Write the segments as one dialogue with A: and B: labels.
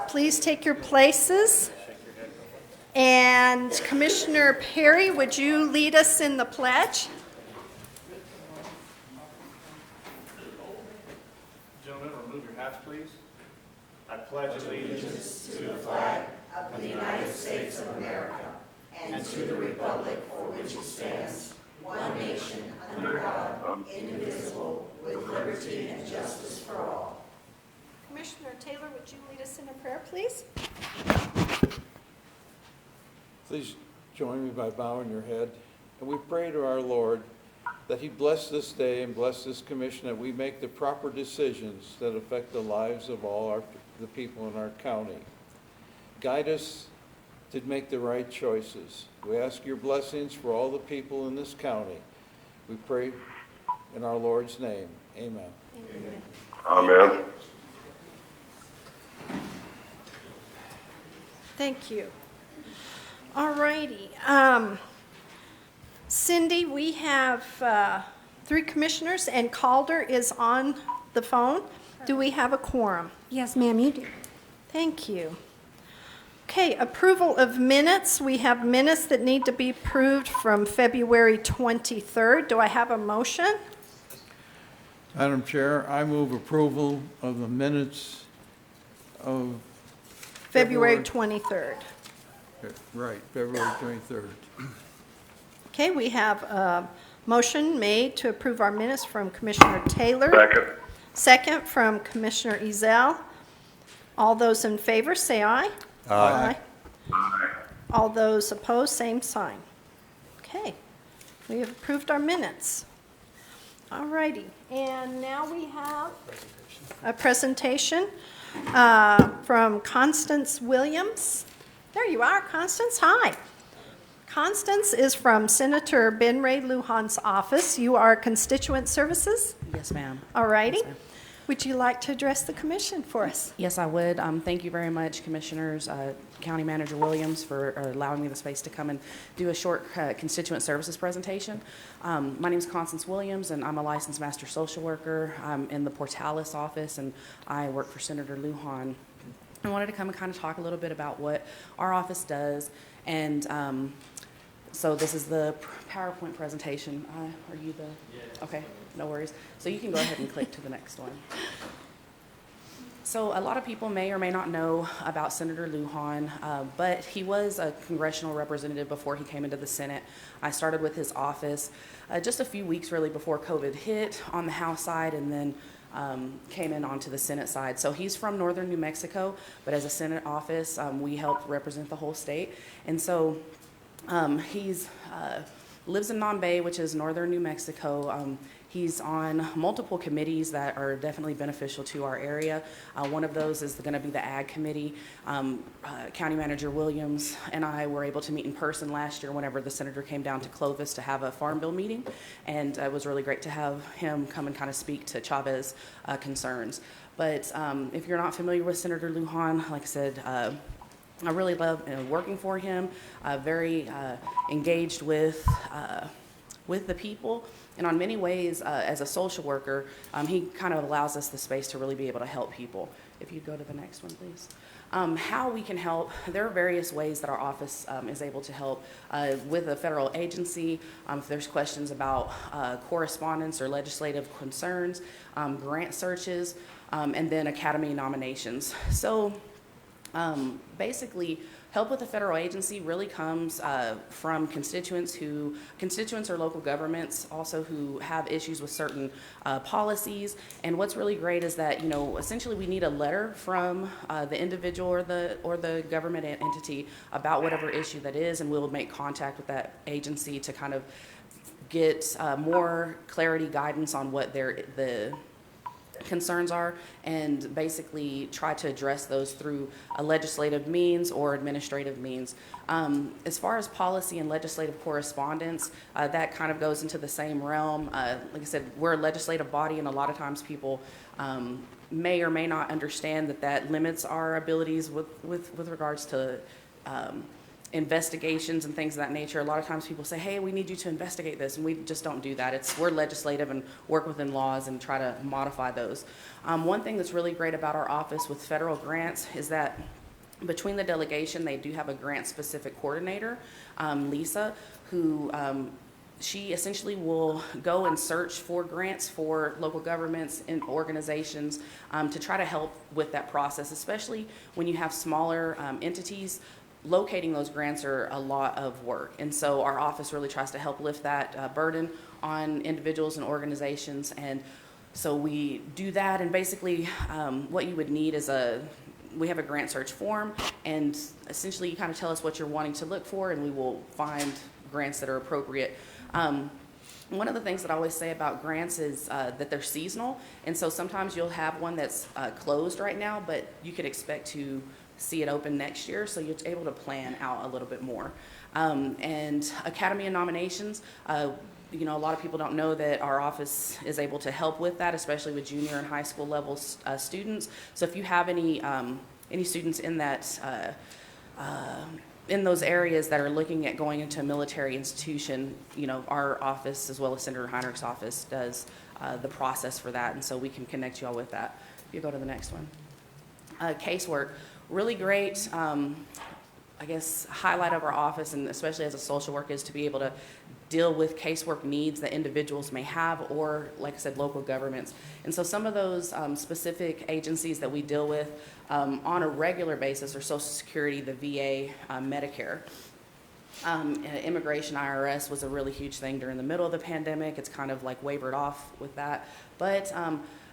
A: Please take your places. And Commissioner Perry, would you lead us in the pledge?
B: Gentlemen, remove your hats, please. I pledge allegiance to the flag of the United States of America and to the republic for which it stands, one nation, under God, indivisible, with liberty and justice for all.
A: Commissioner Taylor, would you lead us in a prayer, please?
C: Please join me by bowing your head. And we pray to our Lord that He bless this day and bless this commission, that we make the proper decisions that affect the lives of all the people in our county. Guide us to make the right choices. We ask your blessings for all the people in this county. We pray in our Lord's name. Amen.
D: Amen.
A: Thank you. All righty. Cindy, we have 3 commissioners, and Calder is on the phone. Do we have a quorum?
E: Yes, ma'am, you do.
A: Thank you. Okay, approval of minutes. We have minutes that need to be approved from February 23rd. Do I have a motion?
C: Madam Chair, I move approval of the minutes of
A: February 23rd.
C: Right, February 23rd.
A: Okay, we have a motion made to approve our minutes from Commissioner Taylor.
D: Second.
A: Second from Commissioner Ezell. All those in favor, say aye.
C: Aye.
A: All those opposed, same sign. Okay, we have approved our minutes. All righty, and now we have a presentation from Constance Williams. There you are, Constance. Hi. Constance is from Senator Ben Ray Lujan's office. You are Constituent Services?
F: Yes, ma'am.
A: All righty.
F: Yes, ma'am.
A: Would you like to address the commission for us?
F: Yes, I would. Thank you very much, Commissioners, County Manager Williams, for allowing me the space to come and do a short constituent services presentation. My name is Constance Williams, and I'm a licensed master social worker. I'm in the Portales office, and I work for Senator Lujan. I wanted to come and kind of talk a little bit about what our office does, and so this is the PowerPoint presentation. Are you the? Yeah. Okay, no worries. So you can go ahead and click to the next one. So a lot of people may or may not know about Senator Lujan, but he was a congressional representative before he came into the Senate. I started with his office just a few weeks really before COVID hit on the House side, and then came in onto the Senate side. So he's from northern New Mexico, but as a Senate office, we help represent the whole state. And so he's lives in Nombay, which is northern New Mexico. He's on multiple committees that are definitely beneficial to our area. One of those is going to be the Ag Committee. County Manager Williams and I were able to meet in person last year whenever the senator came down to Clovis to have a Farm Bill meeting, and it was really great to have him come and kind of speak to Chavez concerns. But if you're not familiar with Senator Lujan, like I said, I really love working for him, very engaged with the people. And on many ways, as a social worker, he kind of allows us the space to really be able to help people. If you'd go to the next one, please. How we can help, there are various ways that our office is able to help with a federal agency. If there's questions about correspondence or legislative concerns, grant searches, and then academy nominations. So basically, help with the federal agency really comes from constituents or local governments also who have issues with certain policies. And what's really great is that, essentially we need a letter from the individual or the government entity about whatever issue that is, and we'll make contact with that agency to kind of get more clarity, guidance on what the concerns are, and basically try to address those through a legislative means or administrative means. As far as policy and legislative correspondence, that kind of goes into the same realm. Like I said, we're a legislative body, and a lot of times people may or may not understand that limits our abilities with regards to investigations and things of that nature. A lot of times people say, hey, we need you to investigate this, and we just don't do that. We're legislative and work within laws and try to modify those. One thing that's really great about our office with federal grants is that between the delegation, they do have a grant-specific coordinator, Lisa, who she essentially will go and search for grants for local governments and organizations to try to help with that process, especially when you have smaller entities. Locating those grants are a lot of work, and so our office really tries to help lift that burden on individuals and organizations. And so we do that, and basically what you would need is we have a grant search form, and essentially you kind of tell us what you're wanting to look for, and we will find grants that are appropriate. One of the things that I always say about grants is that they're seasonal, and so sometimes you'll have one that's closed right now, but you could expect to see it open next year, so you're able to plan out a little bit more. And Academy of Nominations, you know, a lot of people don't know that our office is able to help with that, especially with junior and high school level students. So if you have any students in that in those areas that are looking at going into a military institution, you know, our office, as well as Senator Heinrich's office, does the process for that, and so we can connect you all with that. If you go to the next one. Casework, really great, I guess, highlight of our office, and especially as a social worker, is to be able to deal with casework needs that individuals may have, or, like I said, local governments. And so some of those specific agencies that we deal with on a regular basis are Social Security, the VA, Medicare. Immigration, IRS was a really huge thing during the middle of the pandemic. It's kind of like wavered off with that. But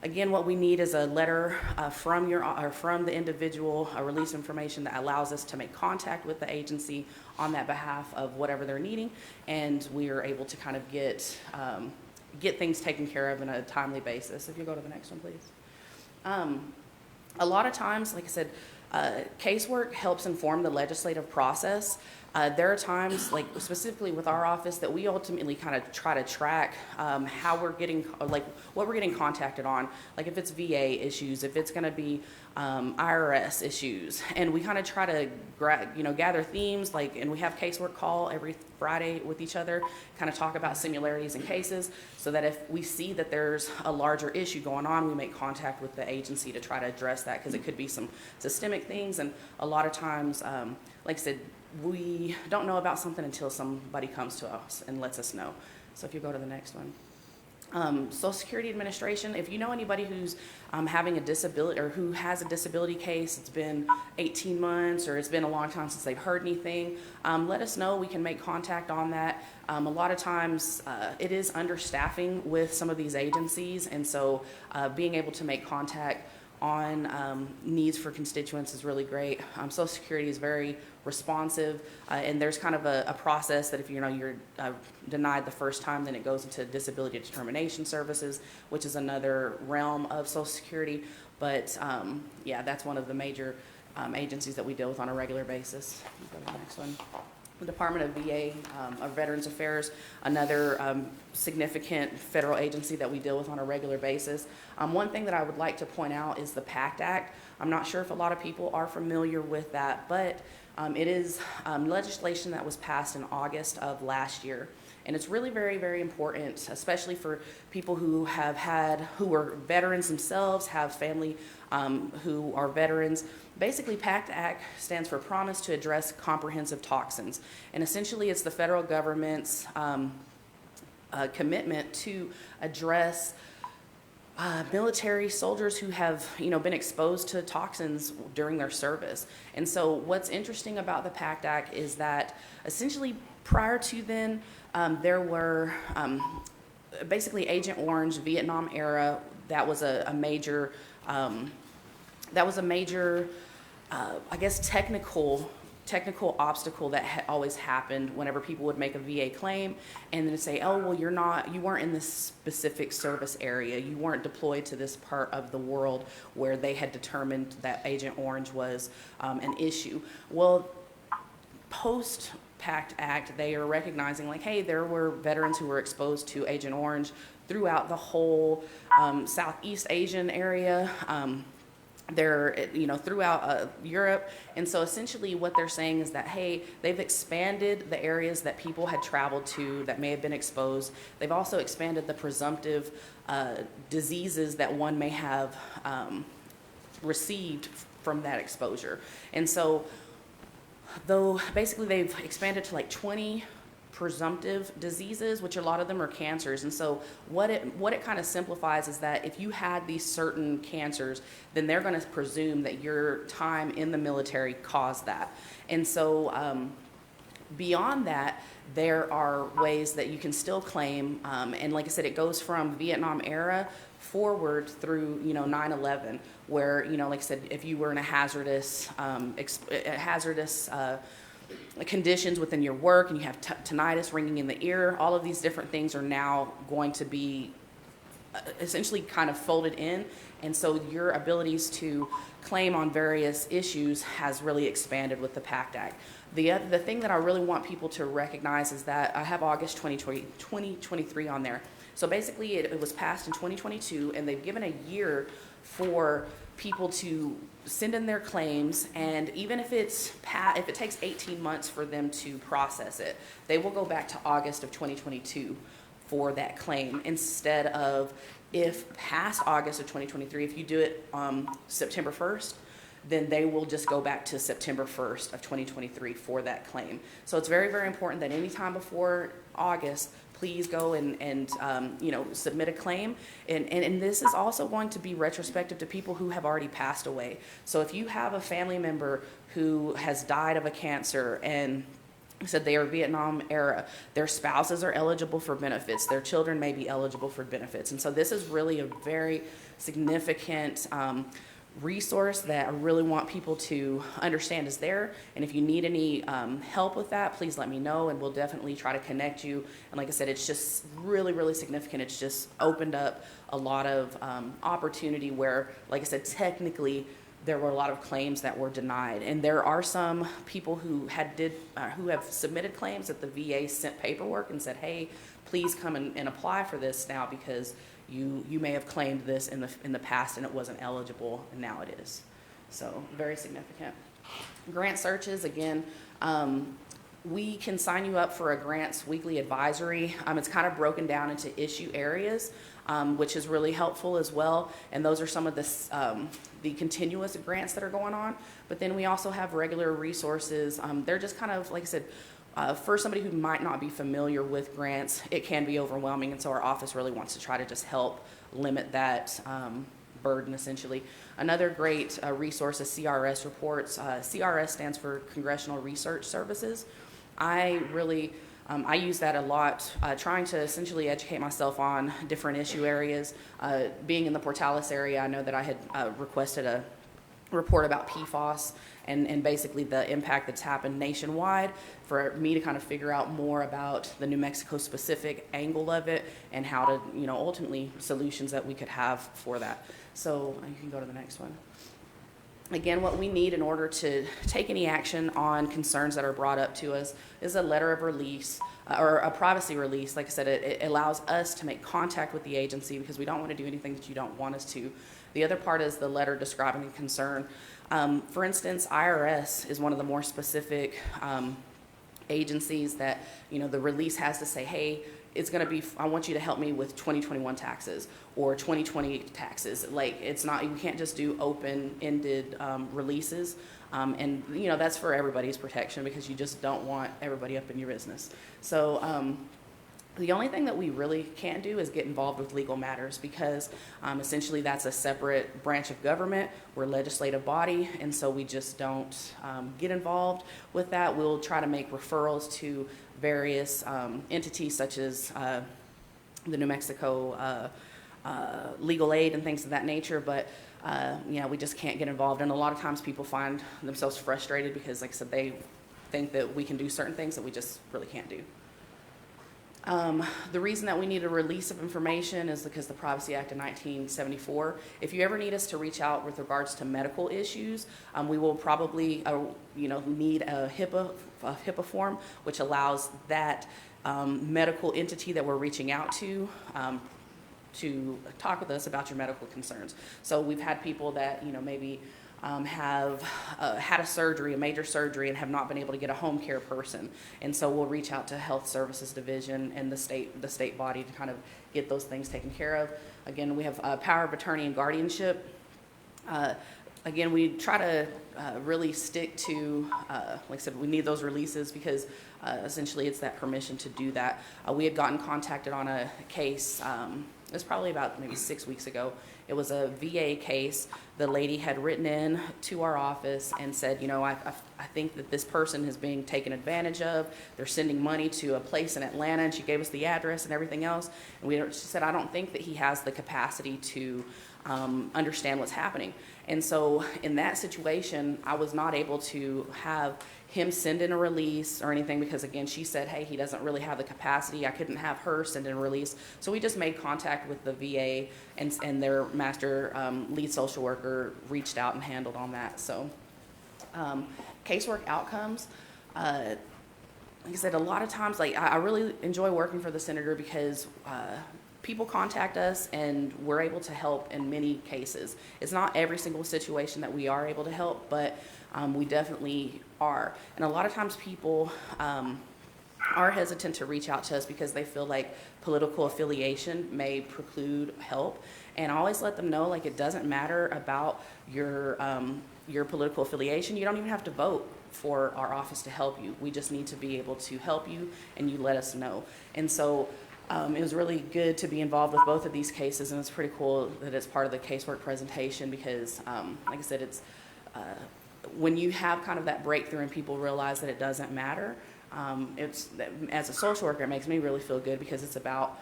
F: again, what we need is a letter from the individual, a release information that allows us to make contact with the agency on that behalf of whatever they're needing, and we are able to kind of get things taken care of in a timely basis. If you go to the next one, please. A lot of times, like I said, casework helps inform the legislative process. There are times, like specifically with our office, that we ultimately kind of try to track how we're getting, like what we're getting contacted on, like if it's VA issues, if it's going to be IRS issues, and we kind of try to gather themes, like, and we have casework call every Friday with each other, kind of talk about similarities in cases, so that if we see that there's a larger issue going on, we make contact with the agency to try to address that, because it could be some systemic things, and a lot of times, like I said, we don't know about something until somebody comes to us and lets us know. So if you go to the next one. Social Security Administration, if you know anybody who's having a disability, or who has a disability case, it's been 18 months or it's been a long time since they've heard anything, let us know. We can make contact on that. A lot of times it is understaffing with some of these agencies, and so being able to make contact on needs for constituents is really great. Social Security is very responsive, and there's kind of a process that if you're denied the first time, then it goes into disability determination services, which is another realm of Social Security. But yeah, that's one of the major agencies that we deal with on a regular basis. Go to the next one. The Department of VA, of Veterans Affairs, another significant federal agency that we deal with on a regular basis. One thing that I would like to point out is the PACT Act. I'm not sure if a lot of people are familiar with that, but it is legislation that was passed in August of last year. And it's really very, very important, especially for people who are veterans themselves, have family who are veterans. Basically, PACT Act stands for Promise to Address Comprehensive Toxins. And essentially, it's the federal government's commitment to address military soldiers who have, been exposed to toxins during their service. And so what's interesting about the PACT Act is that essentially prior to then, there were basically Agent Orange, Vietnam era. That was a major, I guess, technical obstacle that always happened whenever people would make a VA claim and then say, oh, well, you weren't in this specific service area. You weren't deployed to this part of the world where they had determined that Agent Orange was an issue. Well, post PACT Act, they are recognizing, like, hey, there were veterans who were exposed to Agent Orange throughout the whole Southeast Asian area. they're, throughout Europe. And so essentially what they're saying is that, hey, they've expanded the areas that people had traveled to that may have been exposed. They've also expanded the presumptive diseases that one may have received from that exposure. And so though basically they've expanded to like 20 presumptive diseases, which a lot of them are cancers. And so what it kind of simplifies is that if you had these certain cancers, then they're going to presume that your time in the military caused that. And so beyond that, there are ways that you can still claim, and like I said, it goes from Vietnam era forward through 9/11, where like I said, if you were in a hazardous conditions within your work and you have tinnitus, ringing in the ear, all of these different things are now going to be essentially kind of folded in. And so your abilities to claim on various issues has really expanded with the PACT Act. The thing that I really want people to recognize is that I have August 2023 on there. So basically it was passed in 2022, and they've given a year for people to send in their claims, and even if it takes 18 months for them to process it, they will go back to August of 2022 for that claim, instead of, if past August of 2023, if you do it September 1st, then they will just go back to September 1st of 2023 for that claim. So it's very, very important that any time before August, please go and submit a claim. And this is also going to be retrospective to people who have already passed away. So if you have a family member who has died of a cancer and said they are Vietnam era, their spouses are eligible for benefits, their children may be eligible for benefits. And so this is really a very significant resource that I really want people to understand is there. And if you need any help with that, please let me know, and we'll definitely try to connect you. And like I said, it's just really, really significant. It's just opened up a lot of opportunity where, like I said, technically there were a lot of claims that were denied. And there are some people who have submitted claims that the VA sent paperwork and said, hey, please come and apply for this now, because you may have claimed this in the past and it wasn't eligible, and now it is. So very significant. Grant searches, again, we can sign you up for a grants weekly advisory. It's kind of broken down into issue areas, which is really helpful as well. And those are some of the continuous grants that are going on. But then we also have regular resources. They're just kind of, like I said, for somebody who might not be familiar with grants, it can be overwhelming, and so our office really wants to try to just help limit that burden, essentially. Another great resource is CRS reports. CRS stands for Congressional Research Services. I use that a lot, trying to essentially educate myself on different issue areas. Being in the Portales area, I know that I had requested a report about PFAS and basically the impact that's happened nationwide, for me to kind of figure out more about the New Mexico specific angle of it and how to, ultimately solutions that we could have for that. So you can go to the next one. Again, what we need in order to take any action on concerns that are brought up to us is a letter of release or a privacy release. Like I said, it allows us to make contact with the agency, because we don't want to do anything that you don't want us to. The other part is the letter describing the concern. For instance, IRS is one of the more specific agencies that, the release has to say, hey, it's going to be, I want you to help me with 2021 taxes or 2020 taxes. Like, it's not, you can't just do open-ended releases. And, that's for everybody's protection, because you just don't want everybody up in your business. So the only thing that we really can't do is get involved with legal matters, because essentially that's a separate branch of government. We're a legislative body, and so we just don't get involved with that. We'll try to make referrals to various entities such as the New Mexico legal aid and things of that nature, but we just can't get involved. And a lot of times people find themselves frustrated because, like I said, they think that we can do certain things that we just really can't do. The reason that we need a release of information is because the Privacy Act of 1974. If you ever need us to reach out with regards to medical issues, we will probably need a HIPAA form, which allows that medical entity that we're reaching out to to talk with us about your medical concerns. So we've had people that, maybe have had a major surgery, and have not been able to get a home care person. And so we'll reach out to Health Services Division and the state body to kind of get those things taken care of. Again, we have power of attorney and guardianship. Again, we try to really stick to, like I said, we need those releases because essentially it's that permission to do that. We had gotten contacted on a case, it was probably about maybe 6 weeks ago. It was a VA case. The lady had written in to our office and said, I think that this person is being taken advantage of. They're sending money to a place in Atlanta, and she gave us the address and everything else. And she said, I don't think that he has the capacity to understand what's happening. And so in that situation, I was not able to have him send in a release or anything because, again, she said, hey, he doesn't really have the capacity. I couldn't have her send in a release. So we just made contact with the VA, and their master lead social worker reached out and handled on that. So casework outcomes, like I said, a lot of times, I really enjoy working for the senator because people contact us and we're able to help in many cases. It's not every single situation that we are able to help, but we definitely are. And a lot of times people are hesitant to reach out to us because they feel like political affiliation may preclude help. And I always let them know, it doesn't matter about your political affiliation. You don't even have to vote for our office to help you. We just need to be able to help you, and you let us know. And so it was really good to be involved with both of these cases, and it's pretty cool that it's part of the casework presentation because, like I said, it's when you have kind of that breakthrough and people realize that it doesn't matter, as a social worker, it makes me really feel good because it's about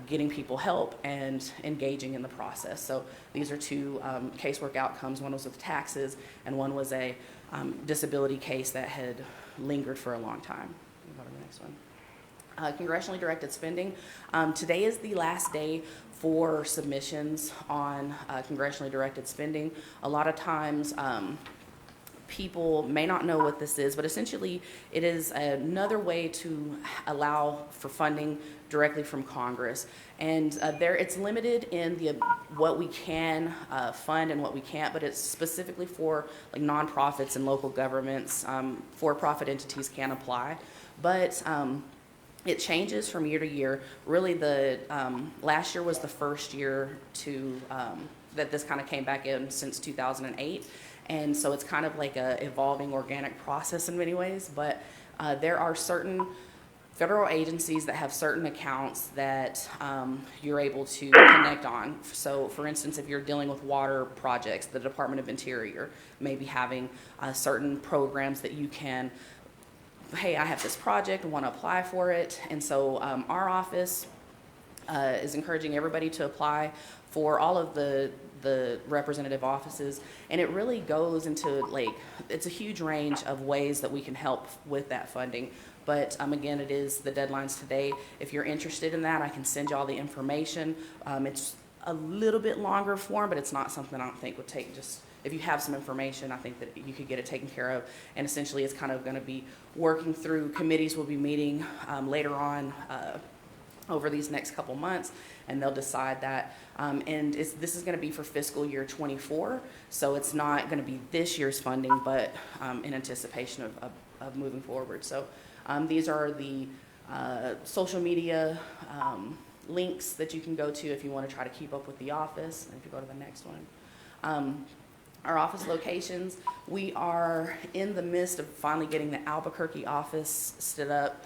F: getting people help and engaging in the process. So these are two casework outcomes. One was with taxes, and one was a disability case that had lingered for a long time. Go to the next one. Congressionally directed spending. Today is the last day for submissions on congressionally directed spending. A lot of times people may not know what this is, but essentially it is another way to allow for funding directly from Congress. And it's limited in what we can fund and what we can't, but it's specifically for nonprofits and local governments. For-profit entities can apply. But it changes from year to year. Really, last year was the first year that this kind of came back in since 2008. And so it's kind of like a evolving organic process in many ways. But there are certain federal agencies that have certain accounts that you're able to connect on. So, for instance, if you're dealing with water projects, the Department of Interior may be having certain programs that you can, hey, I have this project, I want to apply for it. And so our office is encouraging everybody to apply for all of the representative offices. And it really goes into it's a huge range of ways that we can help with that funding. But again, it is the deadlines today. If you're interested in that, I can send you all the information. It's a little bit longer form, but it's not something I don't think would take just, if you have some information, I think that you could get it taken care of. And essentially it's kind of going to be working through, committees will be meeting later on over these next couple months, and they'll decide that. And this is going to be for fiscal year 24, so it's not going to be this year's funding, but in anticipation of moving forward. So these are the social media links that you can go to if you want to try to keep up with the office. And if you go to the next one. Our office locations, we are in the midst of finally getting the Albuquerque office stood up.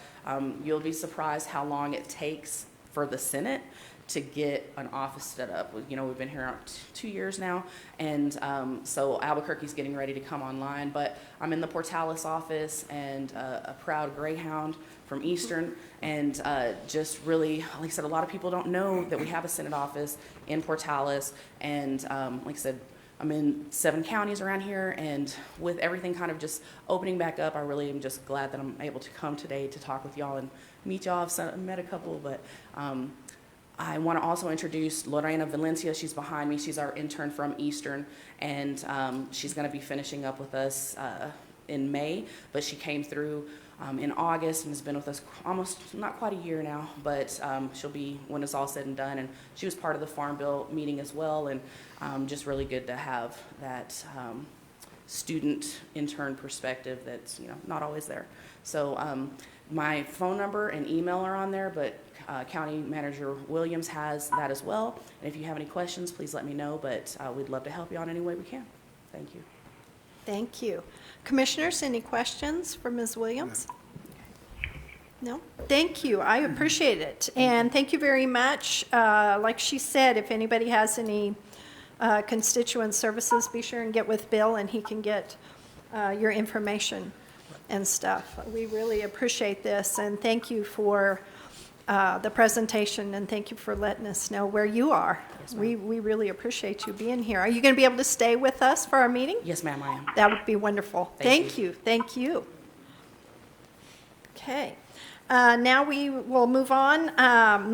F: You'll be surprised how long it takes for the Senate to get an office stood up. We've been here 2 years now, and so Albuquerque's getting ready to come online. But I'm in the Portales office, and a proud Greyhound from Eastern, and just really, like I said, a lot of people don't know that we have a Senate office in Portales, and like I said, I'm in 7 counties around here, and with everything kind of just opening back up, I really am just glad that I'm able to come today to talk with y'all and meet y'all. I've met a couple, but I want to also introduce Lorena Valencia. She's behind me. She's our intern from Eastern, and she's going to be finishing up with us in May, but she came through in August and has been with us almost not quite a year now, but she'll be when it's all said and done. And she was part of the Farm Bill meeting as well, and just really good to have that student intern perspective that's not always there. So my phone number and email are on there, but County Manager Williams has that as well. And if you have any questions, please let me know, but we'd love to help you out any way we can. Thank you.
A: Thank you. Commissioners, any questions for Ms. Williams? No? Thank you. I appreciate it. And thank you very much. Like she said, if anybody has any constituent services, be sure and get with Bill and he can get your information and stuff. We really appreciate this, and thank you for the presentation, and thank you for letting us know where you are.
F: Yes,
A: we really appreciate you being here. Are you going to be able to stay with us for our meeting?
F: Yes, ma'am, I am.
A: That would be wonderful.
F: Thank
A: you. Thank you. Okay. Now we will move on.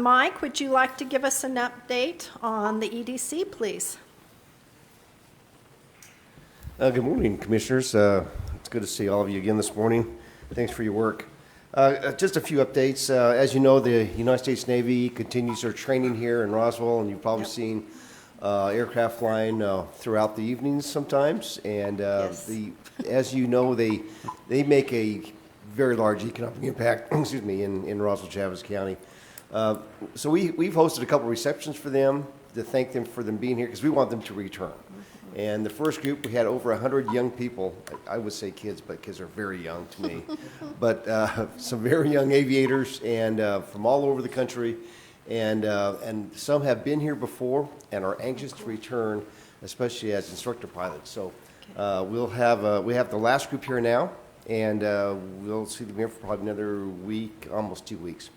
A: Mike, would you like to give us an update on the EDC, please?
E: Good morning, Commissioners. It's good to see all of you again this morning. Thanks for your work. Just a few updates. As you know, the United States Navy continues their training here in Roswell, and you've probably seen aircraft flying throughout the evenings sometimes. And
A: Yes.
E: as you know, they make a very large economic impact, excuse me, in Roswell, Chaves County. So we've hosted a couple receptions for them to thank them for them being here, because we want them to return. And the first group, we had over 100 young people. I would say kids, but kids are very young to me. But some very young aviators and from all over the country. And some have been here before and are anxious to return, especially as instructor pilots. So we have the last group here now, and we'll see them here for probably another week, almost 2 weeks.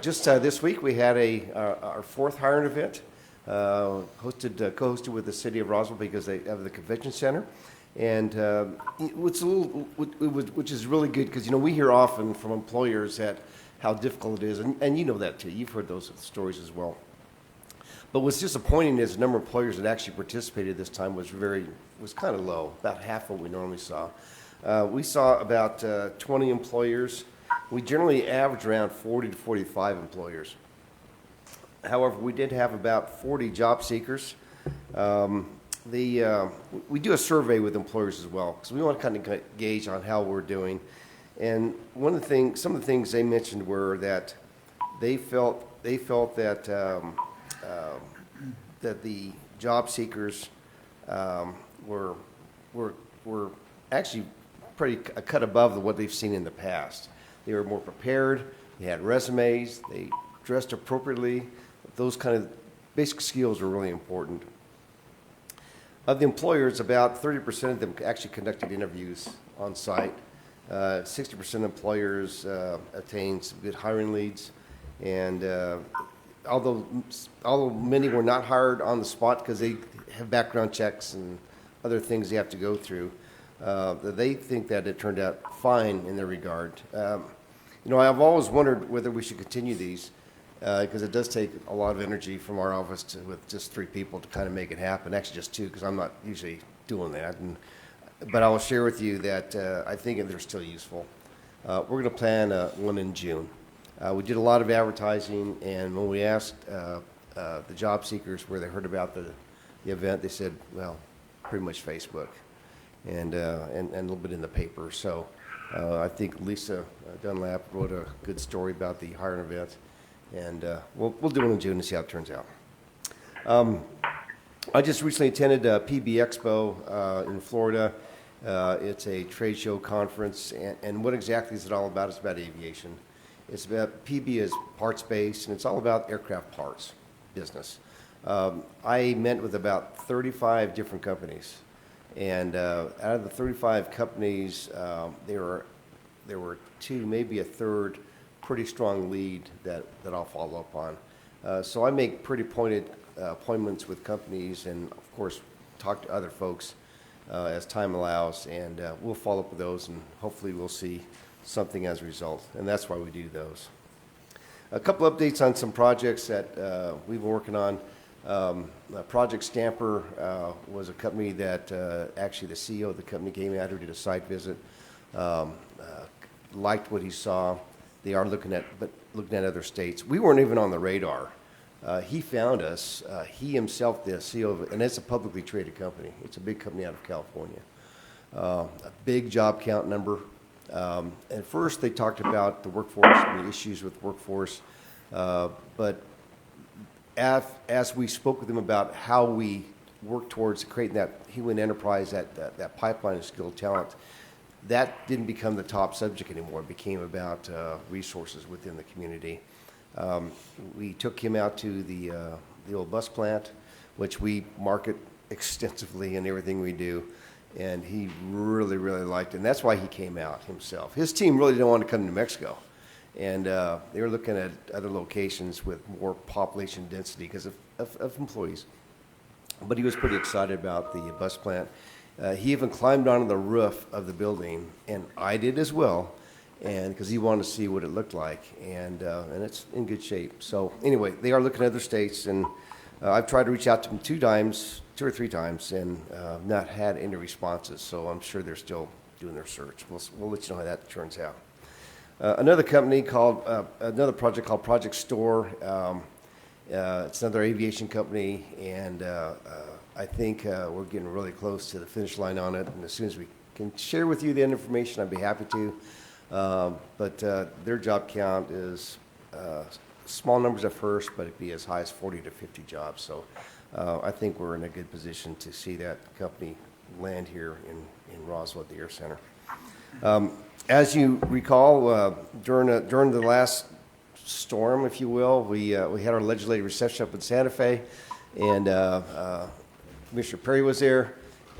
E: Just this week, we had our fourth hiring event. Co-hosted with the city of Roswell because they have the convention center, and which is really good because we hear often from employers that how difficult it is, and you know that too. You've heard those stories as well. But what's disappointing is the number of employers that actually participated this time was kind of low, about half what we normally saw. We saw about 20 employers. We generally average around 40 to 45 employers. However, we did have about 40 job seekers. We do a survey with employers as well, because we want to kind of gauge on how we're doing. And some of the things they mentioned were that they felt that that the job seekers were actually a cut above what they've seen in the past. They were more prepared. They had resumes. They dressed appropriately. Those kind of basic skills are really important. Of the employers, about 30% of them actually conducted interviews on site. 60% of employers attained some good hiring leads. And although many were not hired on the spot because they have background checks and other things they have to go through, they think that it turned out fine in their regard. I've always wondered whether we should continue these. Because it does take a lot of energy from our office with just 3 people to kind of make it happen. Actually, just 2, because I'm not usually doing that. But I will share with you that I think they're still useful. We're going to plan one in June. We did a lot of advertising, and when we asked the job seekers where they heard about the event, they said, well, pretty much Facebook and a little bit in the paper. So I think Lisa Dunlap wrote a good story about the hiring event. And we'll do it in June and see how it turns out. I just recently attended PB Expo in Florida. It's a trade show conference, and what exactly is it all about? It's about aviation. It's about, PB is parts-based, and it's all about aircraft parts business. I met with about 35 different companies, and out of the 35 companies, there were 2, maybe a third, pretty strong lead that I'll follow up on. So I make pretty pointed appointments with companies and, of course, talk to other folks as time allows, and we'll follow up with those, and hopefully we'll see something as a result, and that's why we do those. A couple updates on some projects that we've been working on. Project Stamper was a company that actually the CEO of the company came out here, did a site visit, liked what he saw. They are looking at other states. We weren't even on the radar. He found us. He himself, the CEO of it, and it's a publicly traded company. It's a big company out of California. A big job count number. At first, they talked about the workforce, the issues with workforce, but as we spoke with them about how we work towards creating that human enterprise, that pipeline of skilled talent, that didn't become the top subject anymore. It became about resources within the community. We took him out to the old bus plant, which we market extensively in everything we do, and he really, really liked it. And that's why he came out himself. His team really didn't want to come to New Mexico, and they were looking at other locations with more population density because of employees. But he was pretty excited about the bus plant. He even climbed onto the roof of the building, and I did as well, and because he wanted to see what it looked like, and it's in good shape. So anyway, they are looking at other states, and I've tried to reach out to them 2 or 3 times, and not had any responses. So I'm sure they're still doing their search. We'll let you know how that turns out. Another project called Project Store. It's another aviation company, and I think we're getting really close to the finish line on it. And as soon as we can share with you the information, I'd be happy to. But their job count is small numbers at first, but it'd be as high as 40 to 50 jobs. So I think we're in a good position to see that company land here in Roswell at the Air Center. As you recall, during the last storm, if you will, we had our legislative reception up in Santa Fe, and Commissioner Perry was there,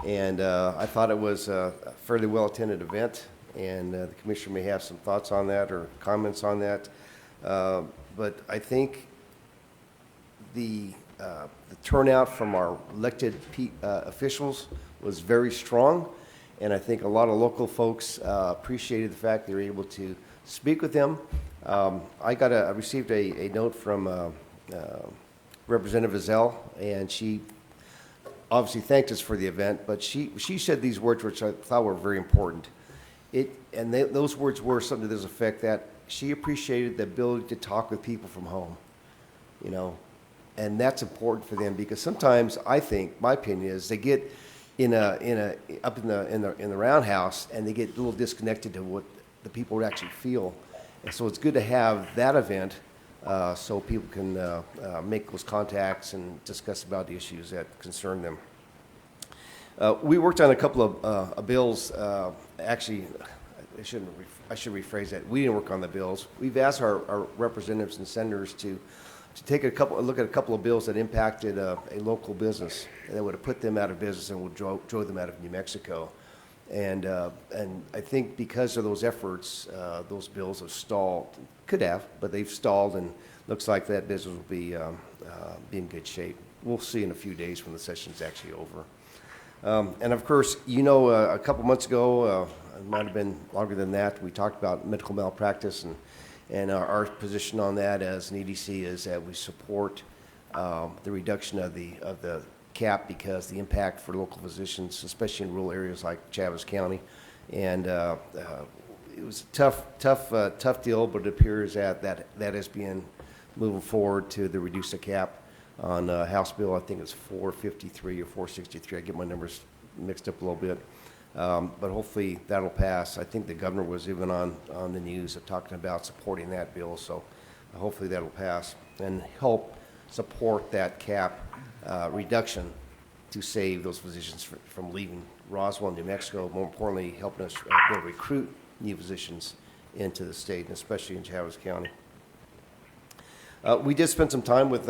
E: and I thought it was a fairly well-attended event, and the commissioner may have some thoughts on that or comments on that. But I think the turnout from our elected officials was very strong, and I think a lot of local folks appreciated the fact they were able to speak with them. I received a note from Representative Ezell, and she obviously thanked us for the event, but she said these words which I thought were very important. Those words were something to this effect, that she appreciated the ability to talk with people from home, and that's important for them, because sometimes I think, my opinion is, they get up in the roundhouse, and they get a little disconnected to what the people would actually feel. And so it's good to have that event so people can make those contacts and discuss about the issues that concern them. We worked on a couple of bills. Actually, I should rephrase that. We didn't work on the bills. We've asked our representatives and senators to take a look at a couple of bills that impacted a local business, and that would have put them out of business and would drove them out of New Mexico. And I think because of those efforts, those bills have stalled. Could have, but they've stalled, and looks like that business will be in good shape. We'll see in a few days when the session's actually over. And of course, a couple months ago, it might have been longer than that, we talked about medical malpractice, and our position on that as an EDC is that we support the reduction of the cap, because the impact for local physicians, especially in rural areas like Chaves County, and it was a tough deal, but it appears that is being moving forward to reduce the cap on House Bill. I think it's 453 or 463. I get my numbers mixed up a little bit, but hopefully that'll pass. I think the governor was even on the news of talking about supporting that bill, so hopefully that'll pass and help support that cap reduction to save those physicians from leaving Roswell, New Mexico. More importantly, helping us be able to recruit new physicians into the state, and especially in Chaves County. We did spend some time with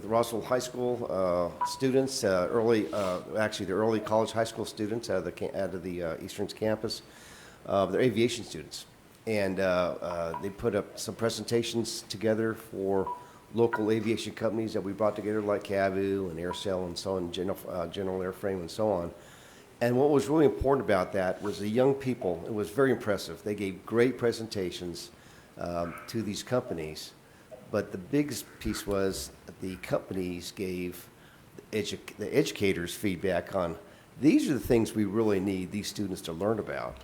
E: Roswell High School students, the early college high school students out of the Easterns campus. They're aviation students, and they put up some presentations together for local aviation companies that we brought together, like Cavu and AirSail and so on, General Airframe and so on. And what was really important about that was the young people. It was very impressive. They gave great presentations to these companies, But the biggest piece was the companies gave the educators feedback on, these are the things we really need these students to learn about.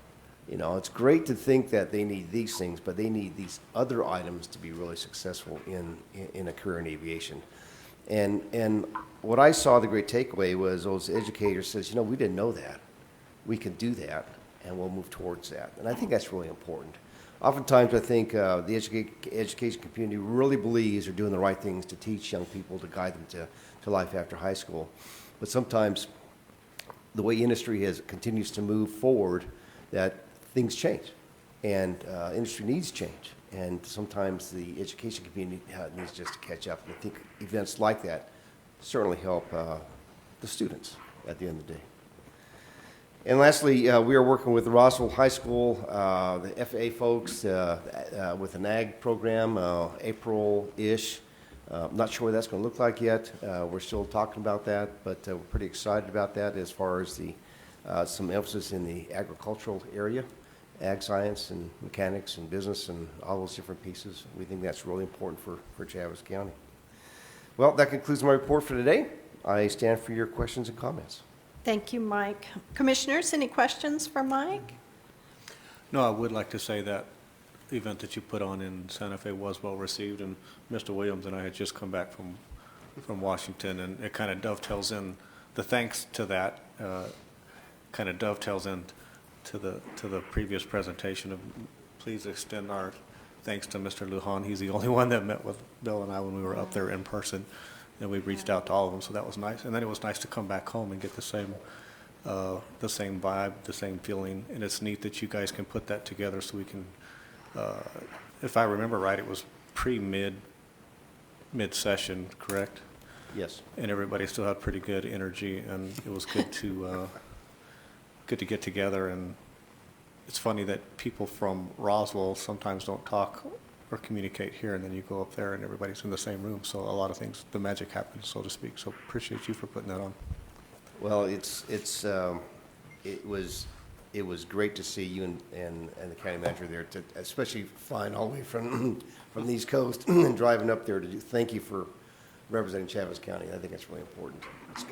E: You know, it's great to think that they need these things, but they need these other items to be really successful in a career in aviation. And what I saw, the great takeaway was those educators says, you know, we didn't know that. We can do that, and we'll move towards that. And I think that's really important. Oftentimes, I think the education community really believes they're doing the right things to teach young people, to guide them to life after high school. But sometimes, the way industry continues to move forward, that things change, and industry needs change. And sometimes the education community needs just to catch up. And I think events like that certainly help the students at the end of the day. And lastly, we are working with Roswell High School, the FAA folks, with an ag program, April-ish. Not sure what that's going to look like yet. We're still talking about that, but we're pretty excited about that as far as some emphasis in the agricultural area, ag science and mechanics and business and all those different pieces. We think that's really important for Chaves County. Well, that concludes my report for today. I stand for your questions and comments.
A: Thank you, Mike. Commissioners, any questions for Mike?
G: No, I would like to say that the event that you put on in Santa Fe was well received, and Mr. Williams and I had just come back from Washington, and it kind of dovetails in, the thanks to that kind of dovetails in to the previous presentation of, please extend our thanks to Mr. Lujan. He's the only one that met with Bill and I when we were up there in person, and we reached out to all of them, so that was nice. And then it was nice to come back home and get the same vibe, the same feeling, and it's neat that you guys can put that together so we can, if I remember right, it was mid-session, correct?
E: Yes.
G: And everybody still had pretty good energy, and it was good to get together. And it's funny that people from Roswell sometimes don't talk or communicate here, and then you go up there and everybody's in the same room. So a lot of things, the magic happens, so to speak. So appreciate you for putting that on.
E: Well, it was great to see you and the county manager there, to especially flying all the way from the East Coast and driving up there to thank you for representing Chaves County. I think that's really important,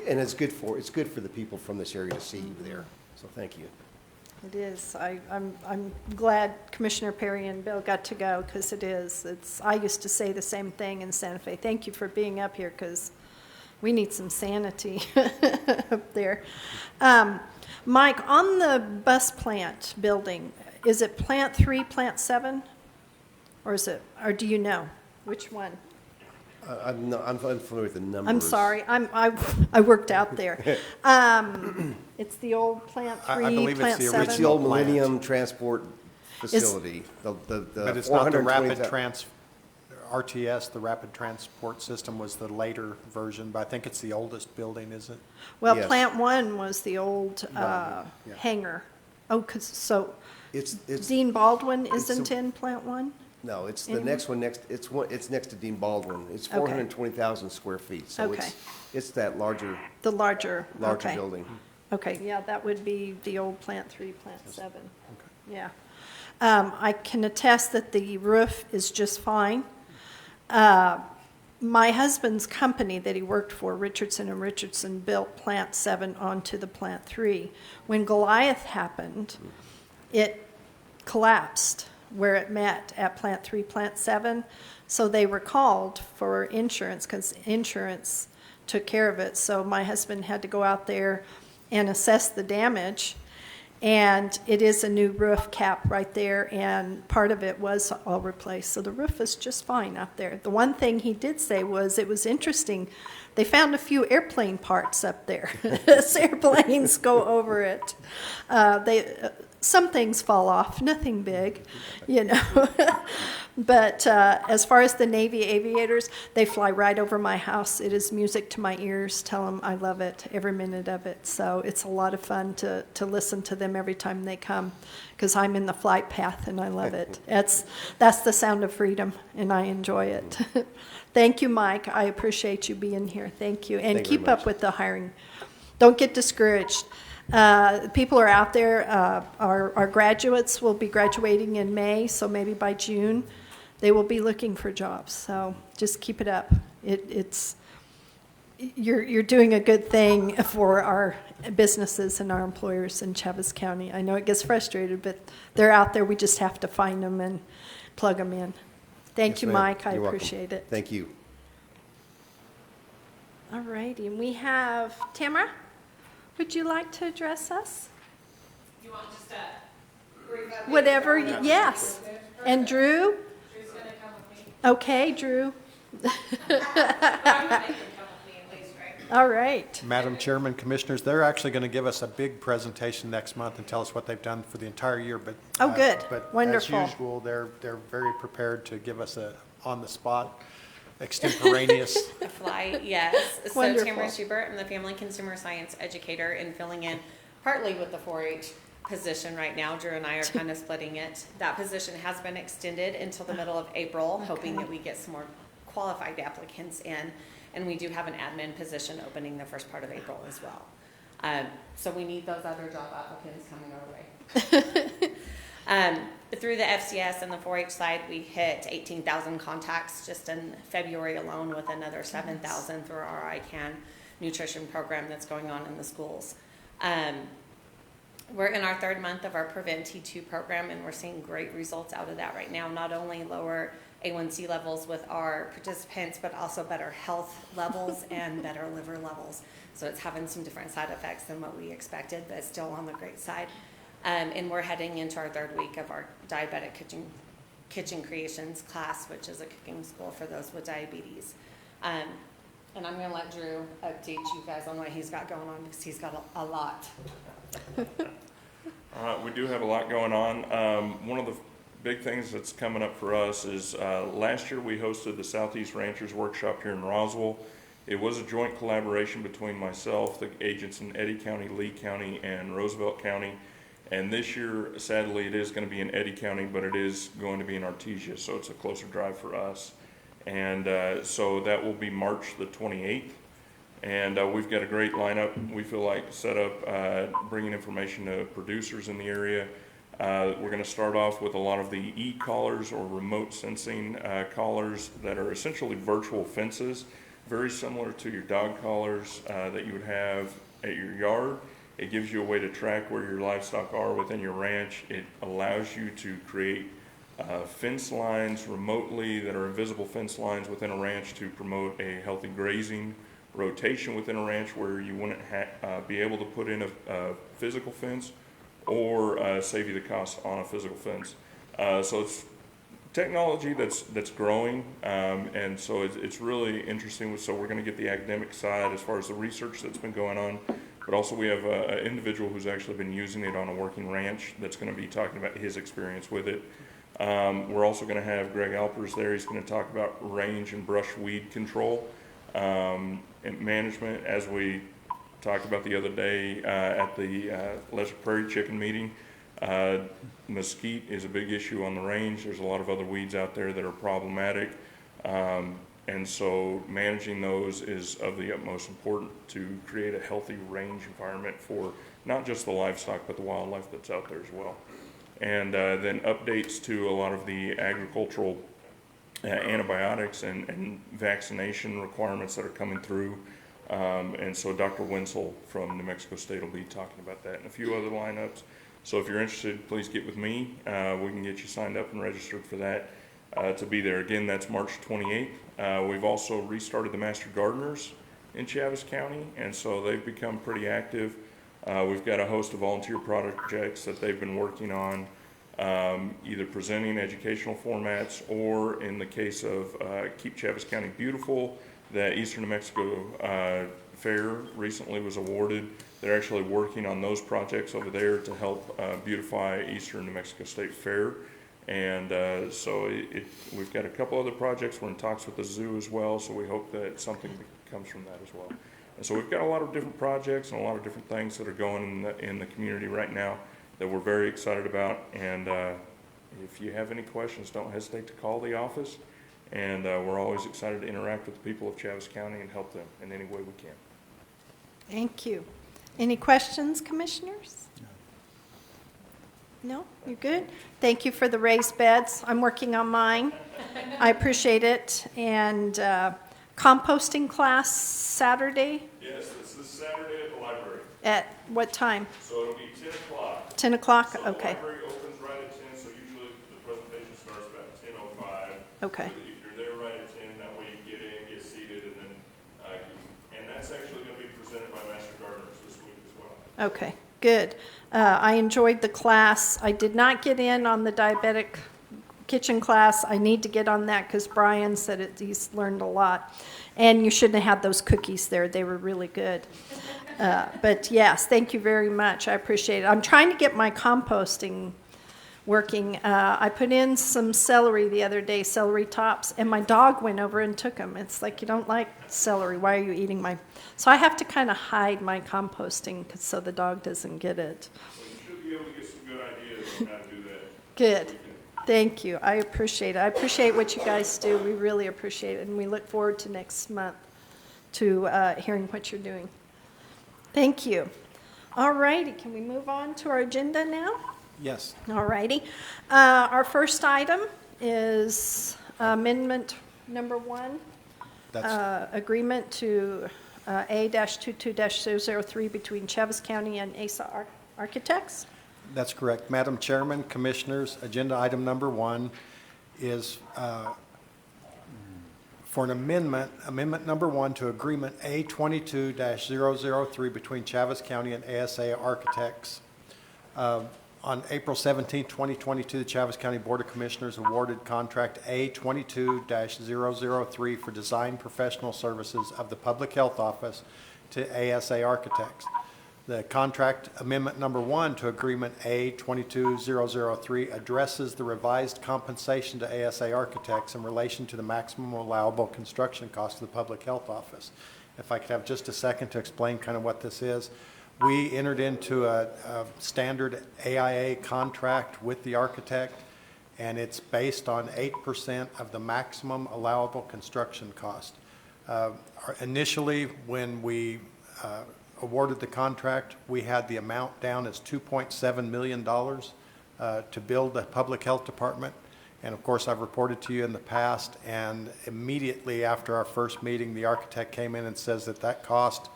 E: and it's good for the people from this area to see you there. So thank you.
A: It is. I'm glad Commissioner Perry and Bill got to go, because it is. I used to say the same thing in Santa Fe. Thank you for being up here, because we need some sanity up there. Mike, on the bus plant building, is it Plant 3, Plant 7? Or do you know which one?
E: I'm unfamiliar with the numbers.
A: I'm sorry. I worked out there. It's the old Plant 3,
H: I believe
A: Plant
H: it's the
A: 7.
E: It's the old
H: Plant.
E: Millennium Transport Facility.
H: But it's not the RTS, the Rapid Transport System was the later version, but I think it's the oldest building, is it?
A: Well,
E: Yes.
A: Plant 1 was the old
H: Yeah.
A: hangar. So
E: It's
A: Dean Baldwin
E: it's
A: isn't in Plant 1?
E: No, it's the
A: Anymore?
E: next one it's next to Dean Baldwin. It's
A: Okay.
E: 420,000 square feet. So
A: Okay.
E: it's that larger
A: The larger. Okay.
E: building.
A: Okay, yeah, that would be the old Plant 3, Plant 7. Yeah. I can attest that the roof is just fine. My husband's company that he worked for, Richardson and Richardson, built Plant 7 onto the Plant 3. When Goliath happened, it collapsed where it met at Plant 3, Plant 7. So they were called for insurance, because insurance took care of it. So my husband had to go out there and assess the damage. And it is a new roof cap right there, and part of it was all replaced. So the roof is just fine up there. The one thing he did say was it was interesting. They found a few airplane parts up there. As airplanes go over it. Some things fall off, nothing big, you know. But as far as the Navy aviators, they fly right over my house. It is music to my ears. Tell them I love it, every minute of it. So it's a lot of fun to listen to them every time they come, because I'm in the flight path and I love it. That's the sound of freedom, and I enjoy it. Thank you, Mike. I appreciate you being here. Thank you. And
E: Thank you
A: keep
E: very
A: up
E: much.
A: with the hiring. Don't get discouraged. People are out there. Our graduates will be graduating in May, so maybe by June they will be looking for jobs. So just keep it up. You're doing a good thing for our businesses and our employers in Chaves County. I know it gets frustrated, but they're out there. We just have to find them and plug them in. Thank
E: Yes,
A: you,
E: ma'am.
A: Mike. I
E: You're welcome.
A: appreciate it.
E: Thank you.
A: All righty, and we have Tamara. Would you like to address us?
I: You want just a brief update?
A: Whatever, yes. And Drew?
I: Drew's gonna come with me.
A: Okay, Drew.
I: But I'm gonna make him come with me at least, right?
A: All right.
H: Madam Chairman, Commissioners, they're actually going to give us a big presentation next month and tell us what they've done for the entire year, but.
A: Oh, good.
H: But
A: Wonderful.
H: as usual, they're very prepared to give us a on-the-spot, extemporaneous.
J: A fly, yes. So
A: Wonderful.
J: Tamara Schubert, I'm the Family Consumer Science Educator and filling in partly with the 4-H position right now. Drew and I are kind of splitting it. That position has been extended until the middle of April, hoping that we get some more qualified applicants in. And we do have an admin position opening the first part of April as well. So we need those other job applicants coming our way. Through the FCS and the 4-H side, we hit 18,000 contacts just in February alone, with another 7,000 through our ICANN nutrition program that's going on in the schools. We're in our 3rd month of our Prevent T2 program, and we're seeing great results out of that right now. Not only lower A1C levels with our participants, but also better health levels and better liver levels. So it's having some different side effects than what we expected, but it's still on the great side. And we're heading into our 3rd week of our diabetic kitchen creations class, which is a cooking school for those with diabetes. And I'm going to let Drew update you guys on what he's got going on, because he's got a lot.
K: All right, we do have a lot going on. One of the big things that's coming up for us is last year we hosted the Southeast Ranchers Workshop here in Roswell. It was a joint collaboration between myself, the agents in Eddy County, Lee County, and Roosevelt County. And this year, sadly, it is going to be in Eddy County, but it is going to be in Artesia, so it's a closer drive for us. And so that will be March the 28th. And we've got a great lineup, we feel like, set up, bringing information to producers in the area. We're going to start off with a lot of the e-collars, or remote sensing collars, that are essentially virtual fences, very similar to your dog collars that you would have at your yard. It gives you a way to track where your livestock are within your ranch. It allows you to create fence lines remotely that are invisible fence lines within a ranch to promote a healthy grazing rotation within a ranch, where you wouldn't be able to put in a physical fence, or save you the cost on a physical fence. So it's technology that's growing, and so it's really interesting. So we're going to get the academic side as far as the research that's been going on, but also we have an individual who's actually been using it on a working ranch that's going to be talking about his experience with it. We're also going to have Greg Alpers there. He's going to talk about range and brush weed control and management, as we talked about the other day at the Lesser Prairie Chicken meeting. Mesquite is a big issue on the range. There's a lot of other weeds out there that are problematic. And so managing those is of the utmost importance to create a healthy range environment for not just the livestock, but the wildlife that's out there as well. And then updates to a lot of the agricultural antibiotics and vaccination requirements that are coming through. And so Dr. Wenzel from New Mexico State will be talking about that and a few other lineups. So if you're interested, please get with me. We can get you signed up and registered for that to be there. Again, that's March 28th. We've also restarted the Master Gardeners in Chaves County, and so they've become pretty active. We've got a host of volunteer projects that they've been working on, either presenting educational formats, or in the case of Keep Chaves County Beautiful, the Eastern New Mexico Fair recently was awarded. They're actually working on those projects over there to help beautify Eastern New Mexico State Fair. And so we've got a couple other projects. We're in talks with the zoo as well, so we hope that something comes from that as well. And so we've got a lot of different projects and a lot of different things that are going in the community right now that we're very excited about. And if you have any questions, don't hesitate to call the office. And we're always excited to interact with the people of Chaves County and help them in any way we can.
A: Thank you. Any questions, commissioners? No, you're good? Thank you for the raised beds. I'm working on mine. I appreciate it. And composting class Saturday
K: Yes, it's this Saturday at the library.
A: at what time?
K: So it'll be 10 o'clock.
A: 10 o'clock?
K: So
A: Okay,
K: the library opens right at 10, so usually the presentation starts about 10:05.
A: okay.
K: So that if you're there right at 10, that way you get in, get seated, and then, and that's actually going to be presented by Master Gardeners this week as well.
A: Okay, good. I enjoyed the class. I did not get in on the diabetic kitchen class. I need to get on that because Brian said he's learned a lot. And you shouldn't have had those cookies there. They were really good. But yes, thank you very much. I appreciate it. I'm trying to get my composting working. I put in some celery the other day, celery tops, and my dog went over and took them. It's like, you don't like celery. Why are you eating my... So I have to kind of hide my composting so the dog doesn't get it.
K: So you should be able to get some good ideas on how to do that.
A: Good. Thank you. I appreciate it. I appreciate what you guys do. We really appreciate it. And we look forward to next month to hearing what you're doing. Thank you. All righty. Can we move on to our agenda now?
H: Yes.
A: All righty. Our first item is amendment number 1, agreement to A-22-003 between Chaves County and ASA Architects.
H: That's correct. Madam Chairman, Commissioners, agenda item number 1 is for an amendment number 1 to agreement A-22-003 between Chaves County and ASA Architects. On April 17, 2022, the Chaves County Board of Commissioners awarded contract A-22-003 for design professional services of the Public Health Office to ASA Architects. The contract amendment number 1 to agreement A-22-003 addresses the revised compensation to ASA Architects in relation to the maximum allowable construction cost of the Public Health Office. If I could have just a second to explain kind of what this is. We entered into a standard AIA contract with the architect, and it's based on 8% of the maximum allowable construction cost. Initially, when we awarded the contract, we had the amount down as $2.7 million to build the public health department. And of course, I've reported to you in the past, and immediately after our first meeting, the architect came in and says that that cost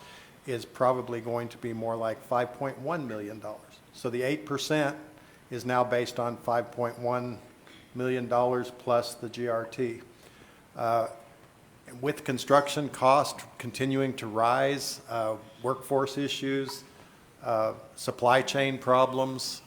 H: is probably going to be more like $5.1 million. So the 8% is now based on $5.1 million plus the GRT. With construction cost continuing to rise, workforce issues, supply chain problems,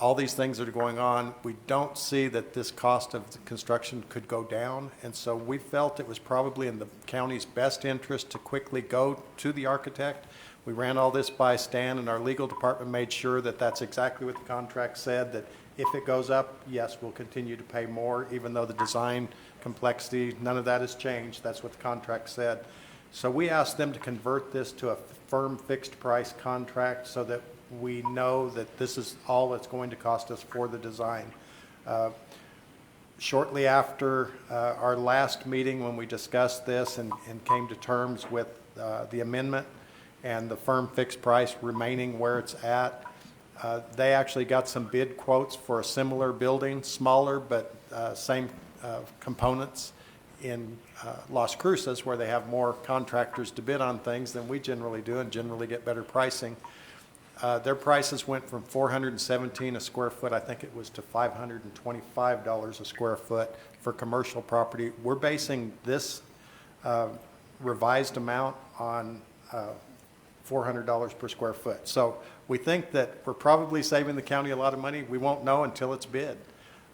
H: all these things that are going on, we don't see that this cost of the construction could go down. And so we felt it was probably in the county's best interest to quickly go to the architect. We ran all this by Stan, and our legal department made sure that that's exactly what the contract said, that if it goes up, yes, we'll continue to pay more, even though the design complexity, none of that has changed. That's what the contract said. So we asked them to convert this to a firm fixed price contract so that we know that this is all it's going to cost us for the design. Shortly after our last meeting, when we discussed this and came to terms with the amendment and the firm fixed price remaining where it's at, they actually got some bid quotes for a similar building, smaller but same components in Las Cruces, where they have more contractors to bid on things than we generally do and generally get better pricing. Their prices went from $417 a square foot, I think it was, to $525 a square foot for commercial property. We're basing this revised amount on $400 per square foot. So we think that we're probably saving the county a lot of money. We won't know until it's bid.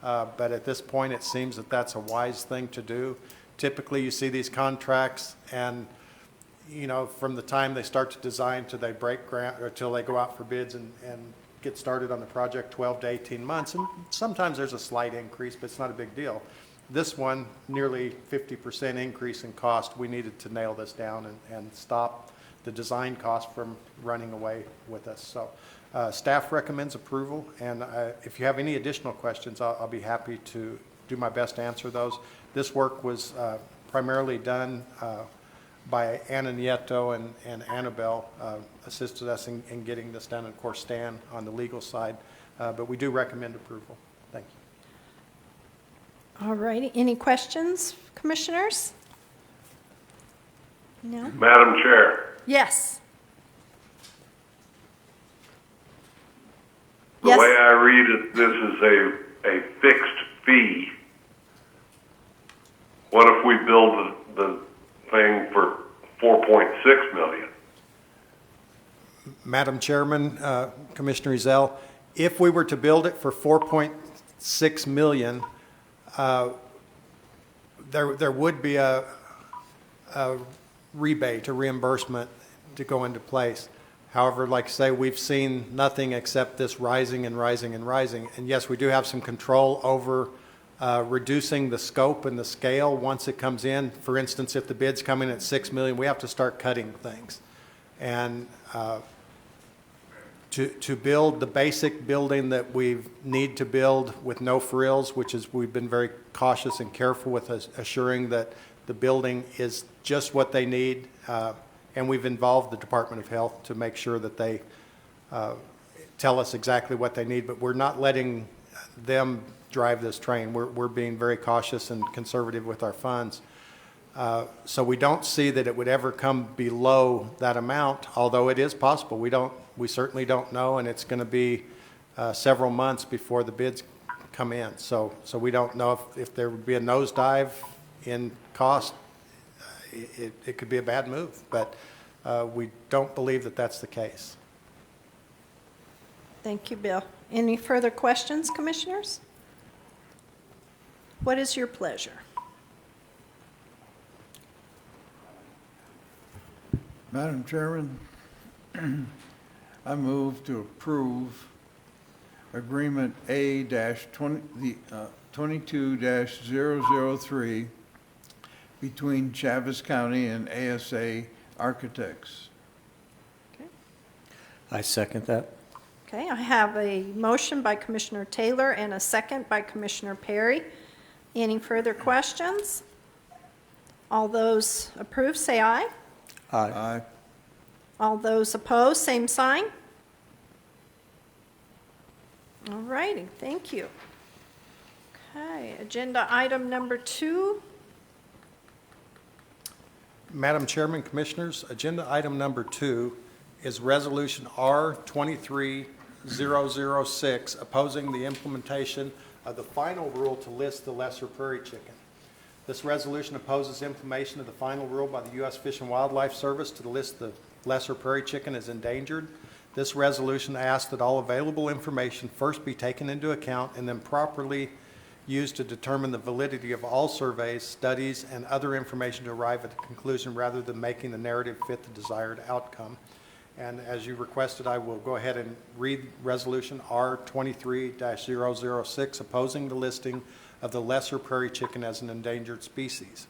H: But at this point, it seems that that's a wise thing to do. Typically, you see these contracts, and you know, from the time they start to design till they break ground or till they go out for bids and get started on the project, 12 to 18 months. And sometimes there's a slight increase, but it's not a big deal. This one, nearly 50% increase in cost. We needed to nail this down and stop the design cost from running away with us. So staff recommends approval, and if you have any additional questions, I'll be happy to do my best to answer those. This work was primarily done by Anna Nieto, and Annabelle assisted us in getting this done. And of course, Stan on the legal side But we do recommend approval. Thank you.
A: All righty. Any questions, commissioners? No?
D: Madam Chair,
A: Yes.
D: the
A: Yes.
D: way I read it, this is a fixed fee. What if we build the thing for 4.6 million?
H: Madam Chairman, Commissioner Ezell, if we were to build it for 4.6 million, there would be a rebate, a reimbursement to go into place. However, like I say, we've seen nothing except this rising and rising and rising. And yes, we do have some control over reducing the scope and the scale once it comes in. For instance, if the bids come in at 6 million, we have to start cutting things. And to build the basic building that we need to build with no frills, which is we've been very cautious and careful with assuring that the building is just what they need. And we've involved the Department of Health to make sure that they tell us exactly what they need, but we're not letting them drive this train. We're being very cautious and conservative with our funds. So we don't see that it would ever come below that amount, although it is possible. We certainly don't know, and it's going to be several months before the bids come in. So we don't know if there would be a nosedive in cost. It could be a bad move, but we don't believe that that's the case.
A: Thank you, Bill. Any further questions, commissioners? What is your pleasure?
C: Madam Chairman, I move to approve Agreement A-22-003 between Chaves County and ASA Architects.
A: Okay.
G: I second that.
A: Okay, I have a motion by Commissioner Taylor and a second by Commissioner Perry. Any further questions? All those approve, say aye.
C: Aye.
A: All those opposed, same sign. All righty, thank you. Okay, agenda item number 2.
H: Madam Chairman, Commissioners, agenda item number 2 is Resolution R-23-006, opposing the implementation of the final rule to list the lesser prairie chicken. This resolution opposes implementation of the final rule by the U.S. Fish and Wildlife Service to list the lesser prairie chicken as endangered. This resolution asks that all available information first be taken into account and then properly used to determine the validity of all surveys, studies, and other information to arrive at a conclusion rather than making the narrative fit the desired outcome. And as you requested, I will go ahead and read Resolution R-23-006, opposing the listing of the lesser prairie chicken as an endangered species.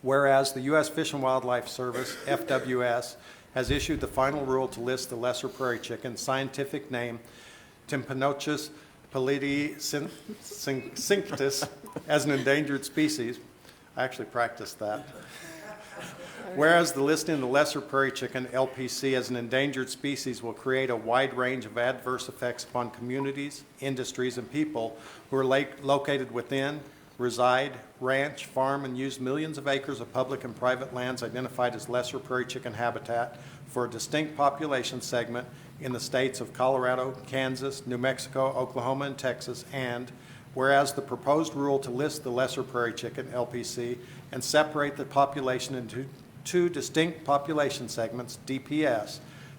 H: Whereas the U.S. Fish and Wildlife Service, FWS, has issued the final rule to list the lesser prairie chicken, scientific name Tympanochus pallidi cinctus, as an endangered species. I actually practiced that. Whereas the listing of the lesser prairie chicken, LPC, as an endangered species will create a wide range of adverse effects upon communities, industries, and people who are located within, reside, ranch, farm, and use millions of acres of public and private lands identified as lesser prairie chicken habitat for a distinct population segment in the states of Colorado, Kansas, New Mexico, Oklahoma, and Texas, and whereas the proposed rule to list the lesser prairie chicken, LPC, and separate the population into 2 distinct population segments, DPS,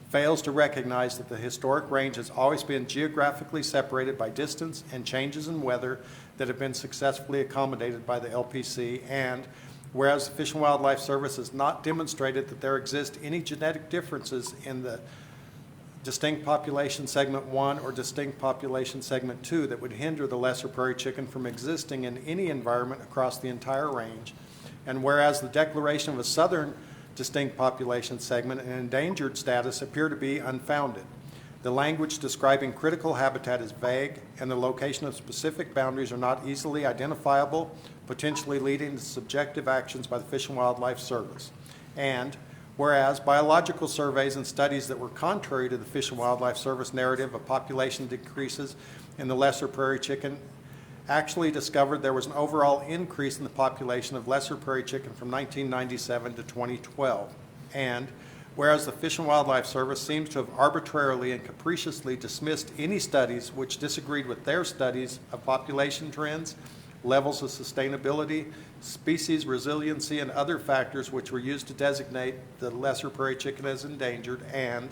H: fails to recognize that the historic range has always been geographically separated by distance and changes in weather that have been successfully accommodated by the LPC, and whereas the Fish and Wildlife Service has not demonstrated that there exist any genetic differences in the distinct population segment 1 or distinct population segment 2 that would hinder the lesser prairie chicken from existing in any environment across the entire range. And whereas the declaration of a southern distinct population segment and endangered status appear to be unfounded. The language describing critical habitat is vague, and the location of specific boundaries are not easily identifiable, potentially leading to subjective actions by the Fish and Wildlife Service. And Whereas biological surveys and studies that were contrary to the Fish and Wildlife Service narrative of population decreases in the lesser prairie chicken actually discovered there was an overall increase in the population of lesser prairie chicken from 1997 to 2012. And whereas the Fish and Wildlife Service seems to have arbitrarily and capriciously dismissed any studies which disagreed with their studies of population trends, levels of sustainability, species resiliency, and other factors which were used to designate the lesser prairie chicken as endangered. And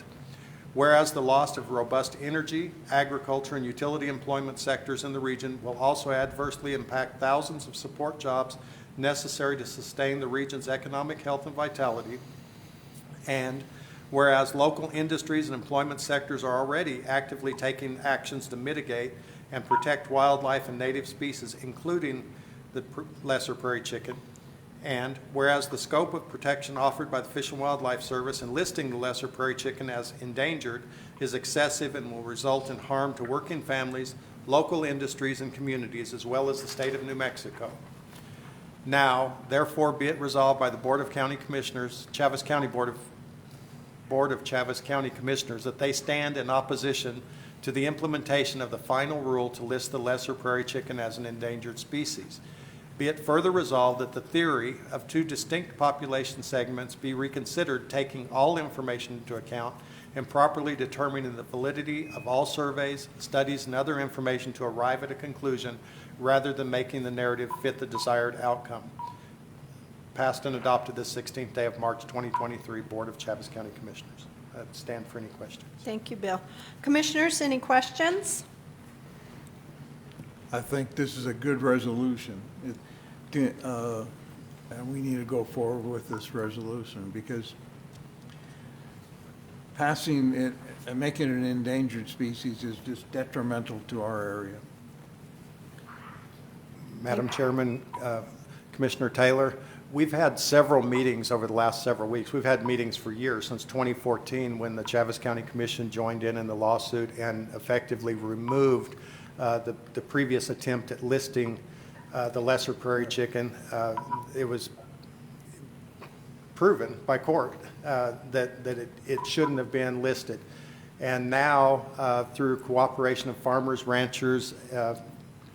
H: whereas the loss of robust energy, agriculture, and utility employment sectors in the region will also adversely impact thousands of support jobs necessary to sustain the region's economic health and vitality. And whereas local industries and employment sectors are already actively taking actions to mitigate and protect wildlife and native species, including the lesser prairie chicken. And whereas the scope of protection offered by the Fish and Wildlife Service in listing the lesser prairie chicken as endangered is excessive and will result in harm to working families, local industries, and communities, as well as the state of New Mexico. Now, therefore, be it resolved by the Board of County Commissioners, Chaves County Board of Chaves County Commissioners, that they stand in opposition to the implementation of the final rule to list the lesser prairie chicken as an endangered species. Be it further resolved that the theory of two distinct population segments be reconsidered, taking all information into account and properly determining the validity of all surveys, studies, and other information to arrive at a conclusion rather than making the narrative fit the desired outcome. Passed and adopted this 16th day of March 2023, Board of Chaves County Commissioners. I stand for any questions.
A: Thank you, Bill. Commissioners, any questions?
L: I think this is a good resolution. And we need to go forward with this resolution because passing it and making it an endangered species is just detrimental to our area.
H: Madam Chairman, Commissioner Taylor, we've had several meetings over the last several weeks. We've had meetings for years, since 2014, when the Chaves County Commission joined in the lawsuit and effectively removed the previous attempt at listing the lesser prairie chicken. It was proven by court that it shouldn't have been listed. And now, through cooperation of farmers, ranchers,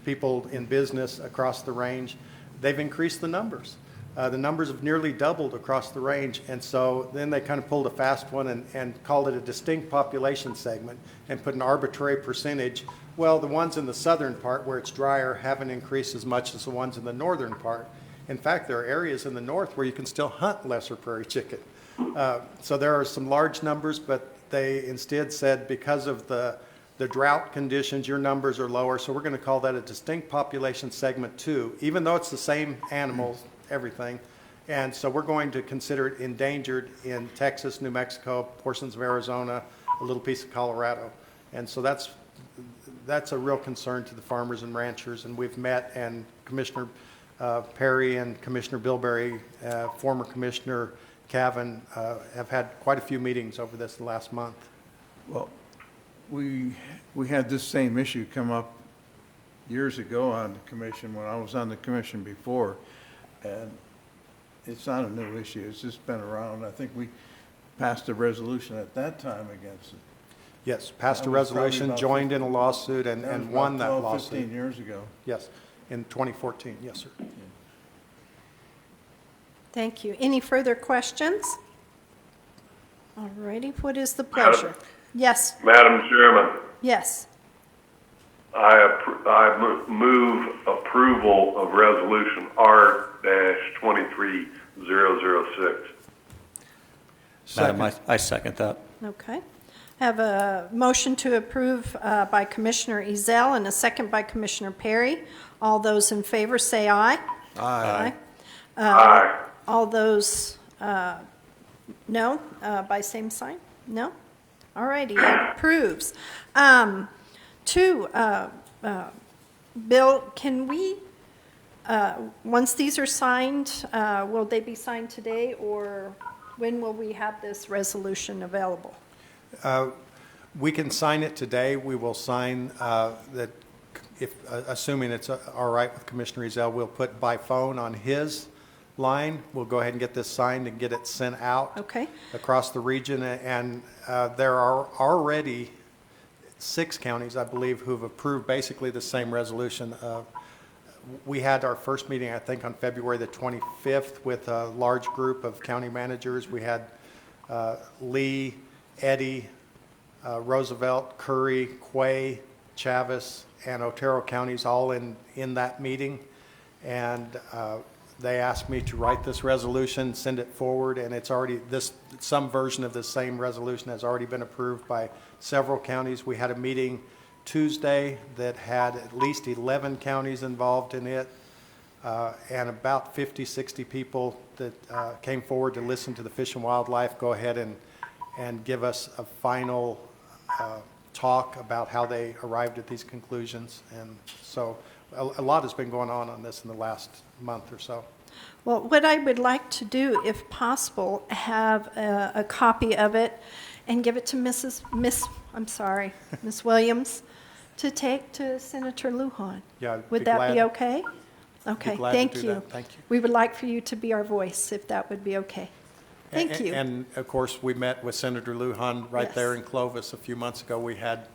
H: people in business across the range, they've increased the numbers. The numbers have nearly doubled across the range, and so then they kind of pulled a fast one and called it a distinct population segment and put an arbitrary percentage. Well, the ones in the southern part where it's drier haven't increased as much as the ones in the northern part. In fact, there are areas in the north where you can still hunt lesser prairie chicken. So there are some large numbers, but they instead said because of the drought conditions, your numbers are lower, so we're going to call that a distinct population segment 2, even though it's the same animals, everything. And so we're going to consider it endangered in Texas, New Mexico, portions of Arizona, a little piece of Colorado. And so that's a real concern to the farmers and ranchers. And we've met, and Commissioner Perry and Commissioner Bilberry, former Commissioner Cavan, have had quite a few meetings over this last month.
L: Well, we had this same issue come up years ago on the commission, when I was on the commission before, and it's not a new issue. It's just been around. I think we passed a resolution at that time against it.
H: Yes, passed a resolution, joined in a lawsuit, and won that
L: 12,
H: lawsuit.
L: 15 years ago.
H: Yes, in 2014, yes, sir.
A: Thank you. Any further questions? All righty, what is the pleasure? Yes,
D: Madam Chairman,
A: yes.
D: I move approval of Resolution R-23006.
G: Madam, I second that.
A: Okay. I have a motion to approve by Commissioner Ezell and a second by Commissioner Perry. All those in favor say aye.
L: Aye.
D: Aye.
A: All those no, by same sign? No? All righty, it approves. Bill, can we, once these are signed, will they be signed today, or when will we have this resolution available?
H: We can sign it today. We will sign that, if assuming it's all right with Commissioner Ezell, we'll put by phone on his line. We'll go ahead and get this signed and get it sent out
A: Okay,
H: across the region. And there are already 6 counties, I believe, who've approved basically the same resolution. We had our first meeting, I think, on February the 25th with a large group of county managers. We had Lee, Eddy, Roosevelt, Curry, Quay, Chavis, and Otero counties all in that meeting. And they asked me to write this resolution, send it forward, and it's already, some version of the same resolution has already been approved by several counties. We had a meeting Tuesday that had at least 11 counties involved in it, and about 50, 60 people that came forward to listen to the Fish and Wildlife go ahead and give us a final talk about how they arrived at these conclusions. And so a lot has been going on this in the last month or so.
A: well, what I would like to do, if possible, have a copy of it and give it to Miss Williams to take to Senator Lujan.
H: Yeah, I'd
A: Would
H: be
A: that
H: glad-
A: be okay? Okay,
H: glad to
A: thank
H: do
A: you.
H: that. Thank you.
A: We would like for you to be our voice, if that would be okay. Thank you.
H: And of course, we met with Senator Lujan right there
A: Yes.
H: in Clovis a few months ago. We had,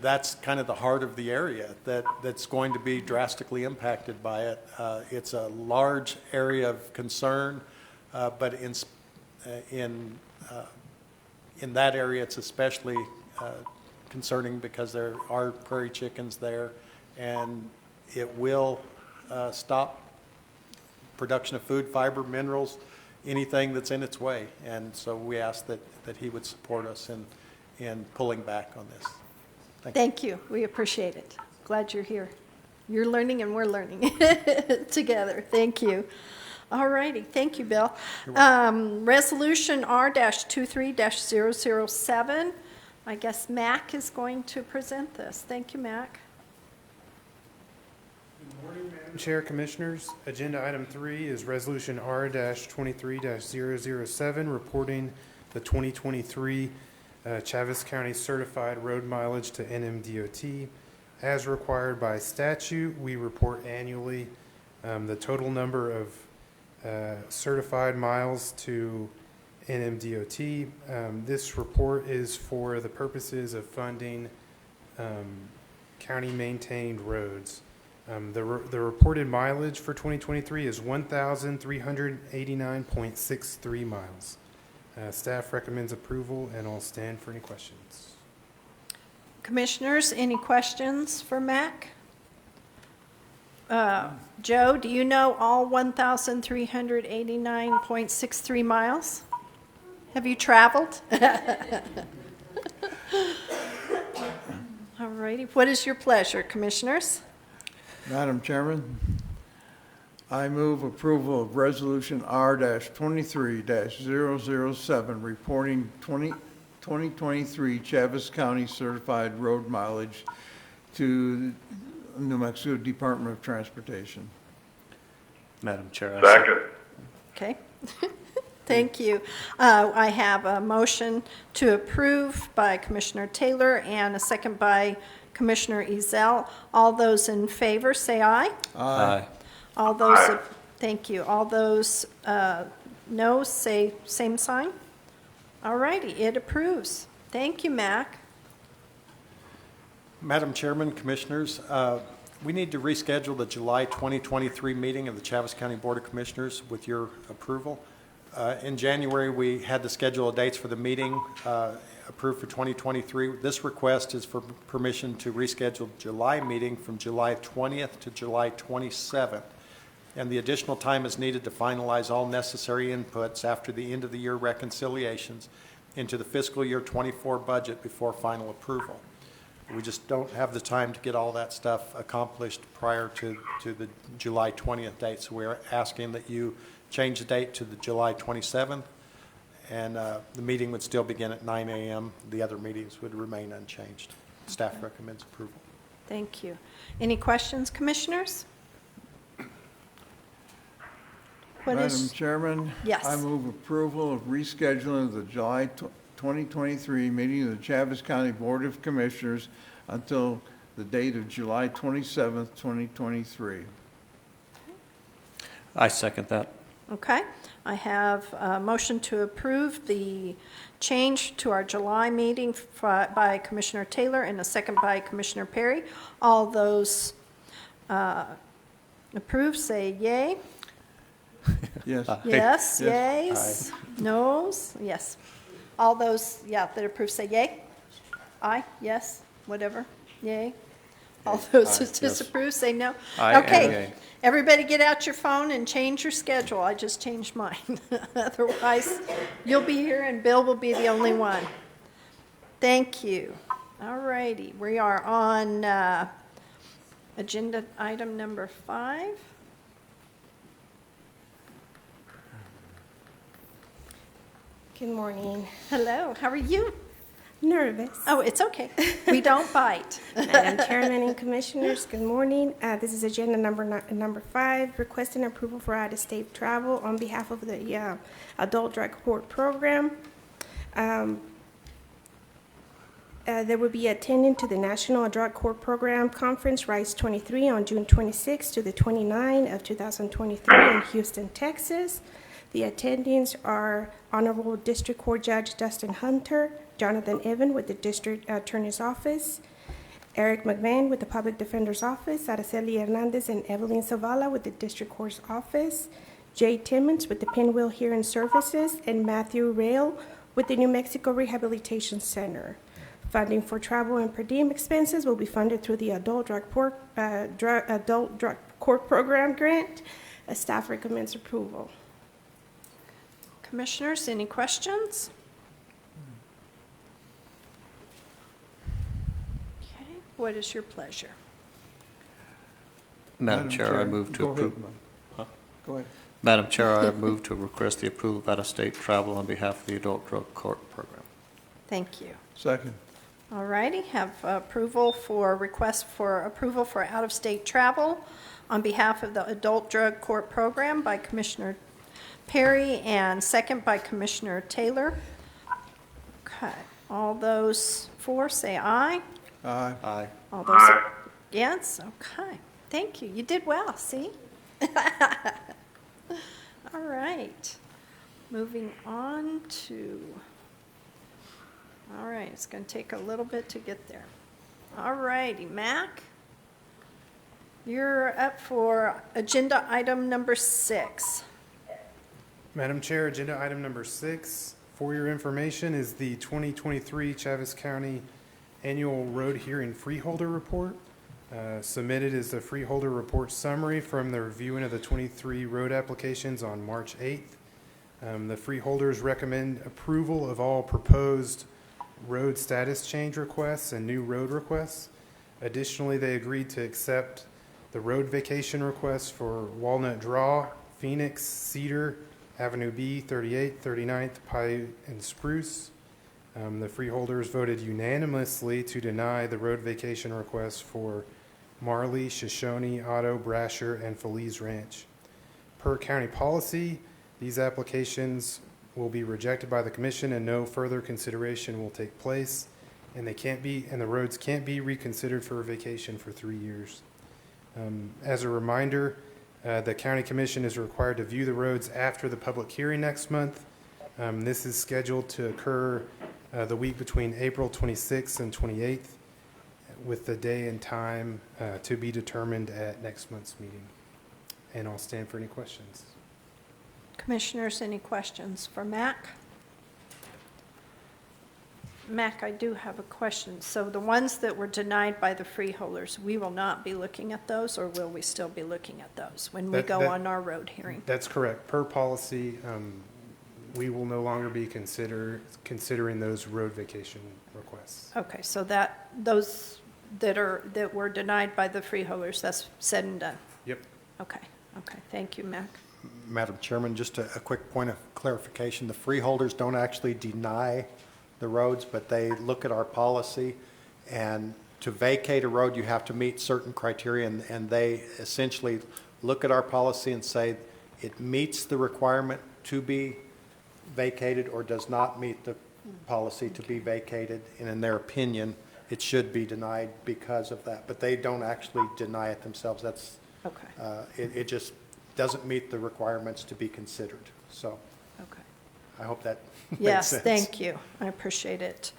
H: that's kind of the heart of the area that's going to be drastically impacted by it. It's a large area of concern, but in that area, it's especially concerning because there are prairie chickens there, and it will stop production of food, fiber, minerals, anything that's in its way. And so we ask that he would support us in pulling back on this.
A: Thank you. We appreciate it. Glad you're here. You're learning and we're learning together. Thank you. All righty. Thank you, Bill. Resolution R-23-007. I guess Mac is going to present this. Thank you, Mac.
M: Good morning, Madam Chair, Commissioners. Agenda item 3 is Resolution R-23-007, reporting the 2023 Chaves County certified road mileage to NMDOT. As required by statute, we report annually the total number of certified miles to NMDOT. This report is for the purposes of funding county-maintained roads. The reported mileage for 2023 is 1,389.63 miles. Staff recommends approval, and I'll stand for any questions.
A: Commissioners, any questions for Mac? Joe, do you know all 1,389.63 miles? Have you traveled? All righty. What is your pleasure, Commissioners?
L: Madam Chairman, I move approval of Resolution R-23-007, reporting 2023 Chaves County certified road mileage to New Mexico Department of Transportation.
G: Madam Chair.
D: Second.
A: Okay. Thank you. I have a motion to approve by Commissioner Taylor and a second by Commissioner Ezell. All those in favor, say aye.
G: Aye.
A: All those, thank you. All those no, say same sign. All righty, it approves. Thank you, Mac.
H: Madam Chairman, Commissioners, we need to reschedule the July 2023 meeting of the Chaves County Board of Commissioners with your approval. In January, we had to schedule dates for the meeting approved for 2023. This request is for permission to reschedule July meeting from July 20th to July 27th. And the additional time is needed to finalize all necessary inputs after the end of the year reconciliations into the fiscal year 24 budget before final approval. We just don't have the time to get all that stuff accomplished prior to the July 20th date. So we're asking that you change the date to the July 27th, and the meeting would still begin at 9 a.m. The other meetings would remain unchanged. Staff recommends approval.
A: Thank you. Any questions, Commissioners? What
L: Madam
A: is,
L: Chairman?
A: Yes.
L: I move approval of rescheduling the July 2023 meeting of the Chaves County Board of Commissioners until the date of July 27th, 2023.
G: I second that.
A: Okay. I have a motion to approve the change to our July meeting by Commissioner Taylor and a second by Commissioner Perry. All those approve, say yay.
L: Yes.
A: Yes,
L: Yes.
A: yays, noes, yes. All those, that approve, say yay. Aye, yes, whatever, yay. All those who disapprove, say no.
G: Aye and
A: Okay,
G: yay.
A: everybody get out your phone and change your schedule. I just changed mine. Otherwise, you'll be here and Bill will be the only one. Thank you. All righty, we are on agenda item number 5.
N: Good morning.
A: Hello, how are you?
N: Nervous.
A: Oh, it's okay. We don't bite.
N: Madam Chairman and Commissioners, good morning. This is agenda number 5, requesting approval for out-of-state travel on behalf of the Adult Drug Court Program. There will be attending to the National Drug Court Program Conference, RISE 23, on June 26 to the 29 of 2023 in Houston, Texas. The attendings are Honorable District Court Judge Dustin Hunter, Jonathan Evan with the District Attorney's Office, Eric McMahon with the Public Defender's Office, Araceli Hernandez and Evelyn Zavala with the District Court's Office, Jay Timmons with the Pinwheel Hearing Services, and Matthew Rail with the New Mexico Rehabilitation Center. Funding for travel and per diem expenses will be funded through the Adult Drug Court Program Grant. Staff recommends approval.
A: Commissioners, any questions? Okay, what is your pleasure?
G: Madam Chair, I move to
L: Go ahead,
G: approve.
L: Mike. Go ahead.
G: Madam Chair, I move to request the approval of out-of-state travel on behalf of the Adult Drug Court Program.
A: Thank you.
L: Second.
A: All righty, have request for approval for out-of-state travel on behalf of the Adult Drug Court Program by Commissioner Perry and second by Commissioner Taylor. Okay, all those for say aye.
L: Aye.
G: Aye.
A: All those against? Okay, thank you. You did well, see? All right, moving on to, all right, it's going to take a little bit to get there. All righty, Mac, you're up for agenda item number 6.
M: Madam Chair, agenda item number 6, for your information, is the 2023 Chaves County Annual Road Hearing Freeholder Report. Submitted is the freeholder report summary from the reviewing of the 23 road applications on March 8th. The freeholders recommend approval of all proposed road status change requests and new road requests. Additionally, they agreed to accept the road vacation requests for Walnut Draw, Phoenix, Cedar, Avenue B, 38th, 39th, Pine, and Spruce. The freeholders voted unanimously to deny the road vacation requests for Marley, Shoshone, Otto, Brasher, and Feliz Ranch. Per county policy, these applications will be rejected by the commission and no further consideration will take place, and the roads can't be reconsidered for a vacation for 3 years. As a reminder, the county commission is required to view the roads after the public hearing next month. This is scheduled to occur the week between April 26th and 28th, with the day and time to be determined at next month's meeting. And I'll stand for any questions.
A: Commissioners, any questions for Mac? Mac, I do have a question. So the ones that were denied by the freeholders, we will not be looking at those, or will we still be looking at those when we go on our road hearing?
M: That's correct. Per policy, we will no longer be considering those road vacation requests.
A: Okay, so those that were denied by the freeholders, that's said and done?
M: Yep.
A: Okay, thank you, Mac.
H: Madam Chairman, just a quick point of clarification. The freeholders don't actually deny the roads, but they look at our policy, and to vacate a road, you have to meet certain criteria, and they essentially look at our policy and say it meets the requirement to be vacated or does not meet the policy to be vacated, and in their opinion, it should be denied because of that. But they don't actually deny it themselves. That's
A: Okay.
H: it just doesn't meet the requirements to be considered. So
A: Okay.
H: I hope that makes
A: Yes,
H: sense.
A: thank you. I appreciate it.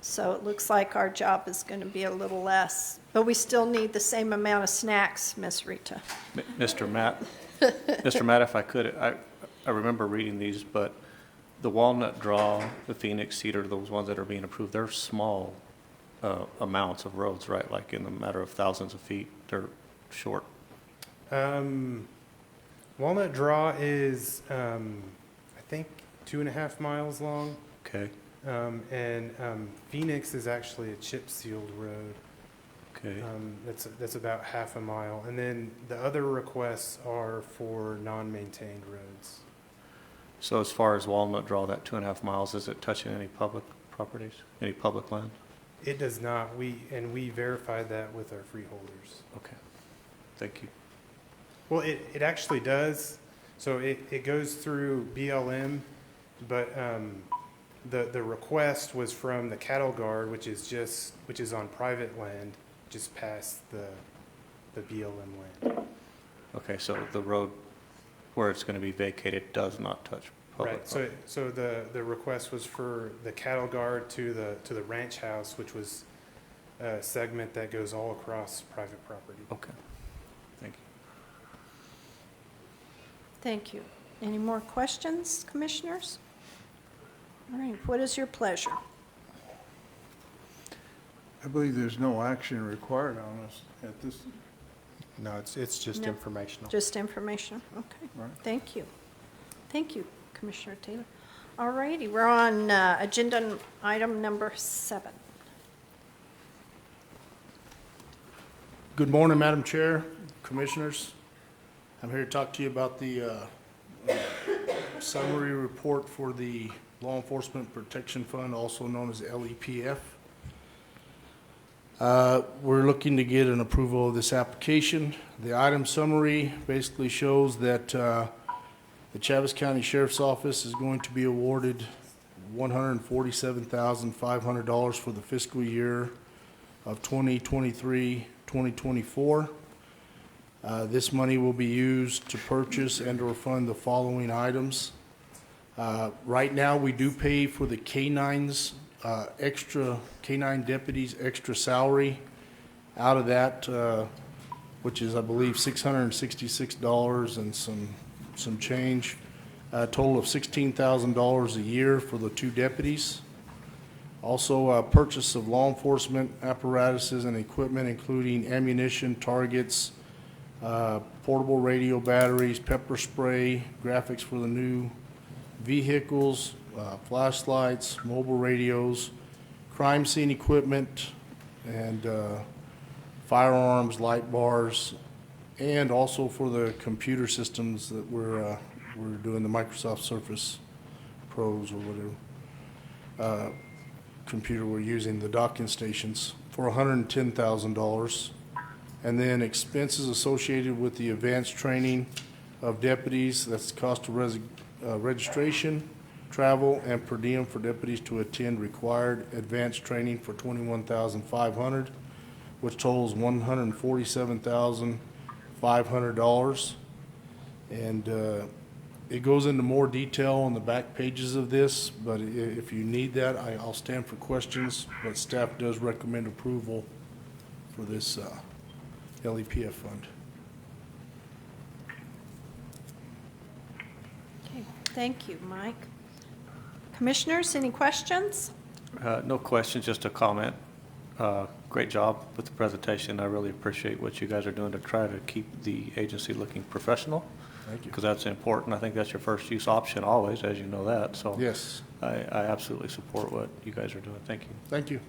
A: So it looks like our job is going to be a little less, but we still need the same amount of snacks, Miss Rita.
G: Mr. Matt, if I could, I remember reading these, but the Walnut Draw, the Phoenix, Cedar, those ones that are being approved, they're small amounts of roads, right? Like in the matter of thousands of feet, they're short.
M: Walnut Draw is, I think, 2.5 miles long.
G: Okay,
M: And Phoenix is actually a chip sealed road.
G: okay.
M: That's about 1/2 mile. And then the other requests are for non-maintained roads.
G: So as far as Walnut Draw, that 2.5 miles, is it touching any public properties, any public land?
M: It does not. We verified that with our freeholders.
G: Okay, thank you.
M: Well, it actually does. So it goes through BLM, but the request was from the cattle guard, which is on private land, just past the BLM land.
G: Okay, so the road where it's going to be vacated does not touch public
M: Right.
G: property.
M: So the request was for the cattle guard to the ranch house, which was a segment that goes all across private property.
G: Okay, thank you.
A: Thank you. Any more questions, commissioners? All right, what is your pleasure?
L: I believe there's no action required on us at this,
H: No, it's just
A: No.
H: informational.
A: Just information? Okay,
L: Right.
A: thank you. Thank you, Commissioner Taylor. All righty, we're on agenda item number 7.
O: Good morning, Madam Chair, Commissioners. I'm here to talk to you about the summary report for the Law Enforcement Protection Fund, also known as LEPF. We're looking to get an approval of this application. The item summary basically shows that the Chaves County Sheriff's Office is going to be awarded $147,500 for the fiscal year of 2023-2024. This money will be used to purchase and/or fund the following items. Right now, we do pay for the canines, extra canine deputies, extra salary. Out of that, which is, I believe, $666 and some change, a total of $16,000 a year for the 2 deputies. Also, purchase of law enforcement apparatuses and equipment, including ammunition, targets, portable radio batteries, pepper spray, graphics for the new vehicles, flashlights, mobile radios, crime scene equipment, and firearms, light bars, and also for the computer systems that we're doing, the Microsoft Surface Pros or whatever computer we're using, the docking stations, for $110,000. And then expenses associated with the advanced training of deputies, that's the cost of registration, travel, and per diem for deputies to attend required advanced training for $21,500, which totals $147,500. And it goes into more detail on the back pages of this, but if you need that, I'll stand for questions, but staff does recommend approval for this LEPF fund.
A: Okay, thank you, Mike. Commissioners, any questions?
G: No questions, just a comment. Great job with the presentation. I really appreciate what you guys are doing to try to keep the agency looking professional.
O: Thank you.
G: Because that's important. I think that's your first use option always, as you know that. So
O: Yes.
G: I absolutely support what you guys are doing. Thank you.
O: Thank you.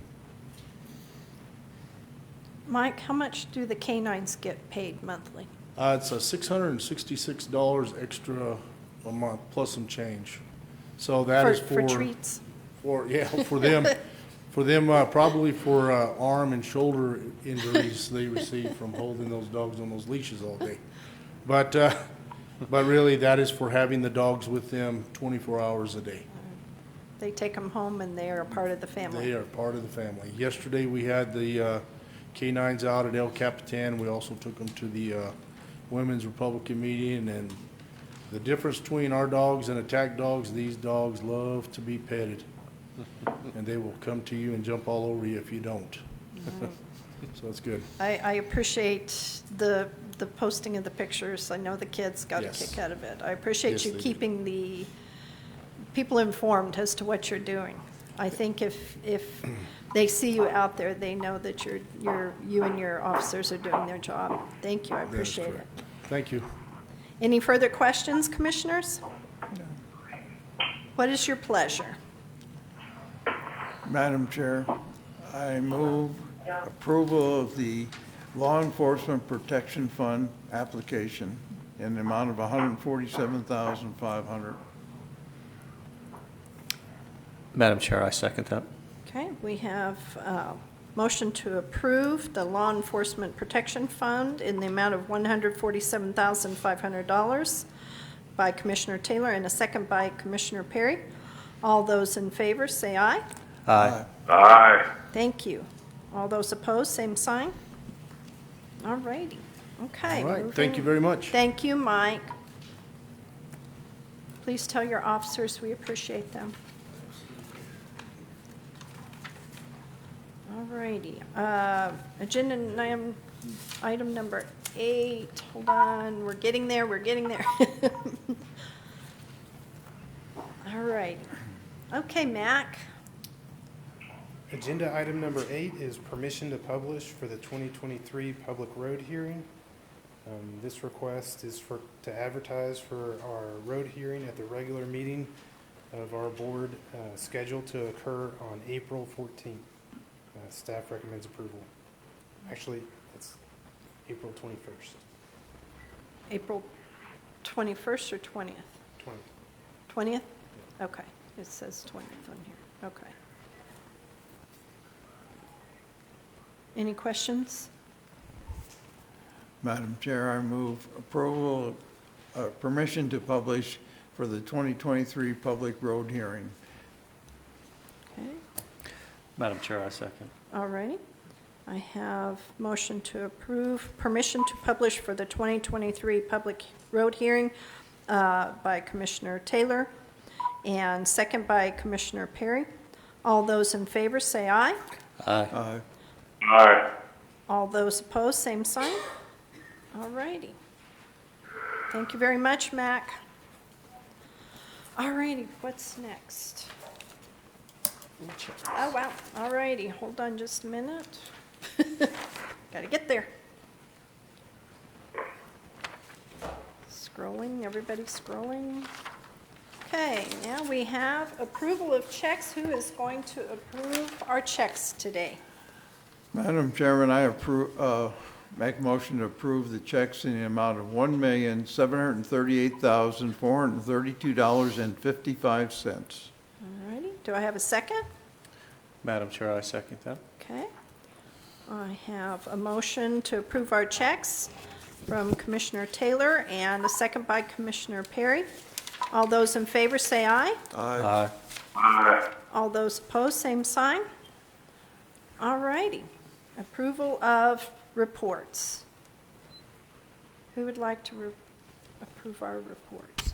A: Mike, how much do the canines get paid monthly?
O: It's $666 extra a month, plus some change. So that is
A: For treats?
O: For them, probably for arm and shoulder injuries they receive from holding those dogs on those leashes all day. But really, that is for having the dogs with them 24 hours a day.
A: They take them home and they are a part of the family?
O: They are part of the family. Yesterday, we had the canines out at El Capitan. We also took them to the Women's Republican meeting, and the difference between our dogs and attack dogs, these dogs love to be petted. And they will come to you and jump all over you if you don't. So it's good.
A: I appreciate the posting of the pictures. I know the kids got a
O: Yes.
A: kick out of it. I appreciate
O: Yes,
A: you
O: they do.
A: keeping the people informed as to what you're doing. I think if they see you out there, they know that you and your officers are doing their job. Thank you, I
O: That is
A: appreciate it.
O: correct. Thank you.
A: Any further questions, commissioners? What is your pleasure?
L: Madam Chair, I move approval of the Law Enforcement Protection Fund application in the amount of $147,500.
G: Madam Chair, I second that.
A: Okay, we have a motion to approve the Law Enforcement Protection Fund in the amount of $147,500 by Commissioner Taylor and a second by Commissioner Perry. All those in favor, say aye.
G: Aye.
D: Aye.
A: Thank you. All those opposed, same sign. All righty. Okay.
O: All right,
A: moving-
O: thank you very much.
A: Thank you, Mike. Please tell your officers we appreciate them. All righty. Agenda item number 8. Hold on, we're getting there, we're getting there. All right. Okay, Mac.
M: Agenda item number 8 is permission to publish for the 2023 public road hearing. This request is to advertise for our road hearing at the regular meeting of our board scheduled to occur on April 14th. Staff recommends approval. Actually, it's April 21st.
A: April 21st or 20th? 20th? Okay, it says 20th on here, okay. Any questions?
L: Madam Chair, I move approval, permission to publish for the 2023 public road hearing.
A: Okay,
G: Madam Chair, I second.
A: all righty. I have motion to approve permission to publish for the 2023 public road hearing by Commissioner Taylor and second by Commissioner Perry. All those in favor say aye.
G: Aye.
D: Aye.
A: All those opposed, same sign. All righty. Thank you very much, Mac. All righty, what's next? Oh, wow. All righty, hold on just a minute. Got to get there. Scrolling, everybody scrolling. Okay, now we have approval of checks. Who is going to approve our checks today?
L: Madam Chairman, I make a motion to approve the checks in the amount of $1,738,432.55.
A: All righty, do I have a second?
G: Madam Chair, I second that.
A: Okay. I have a motion to approve our checks from Commissioner Taylor and a second by Commissioner Perry. All those in favor say aye.
G: Aye.
D: Aye.
A: All those opposed, same sign. All righty. Approval of reports. Who would like to approve our reports?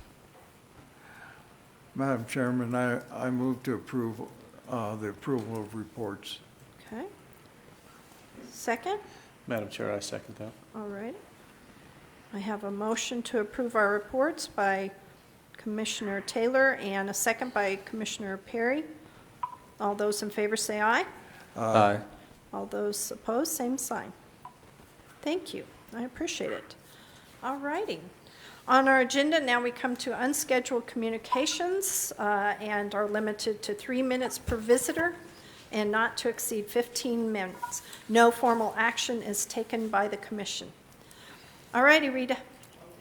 L: Madam Chairman, I move to approve the approval of reports.
A: Okay. Second?
G: Madam Chair, I second that.
A: All righty. I have a motion to approve our reports by Commissioner Taylor and a second by Commissioner Perry. All those in favor say aye.
G: Aye.
A: All those opposed, same sign. Thank you. I appreciate it. All righty. On our agenda, now we come to unscheduled communications and are limited to 3 minutes per visitor and not to exceed 15 minutes. No formal action is taken by the commission. All righty, Rita.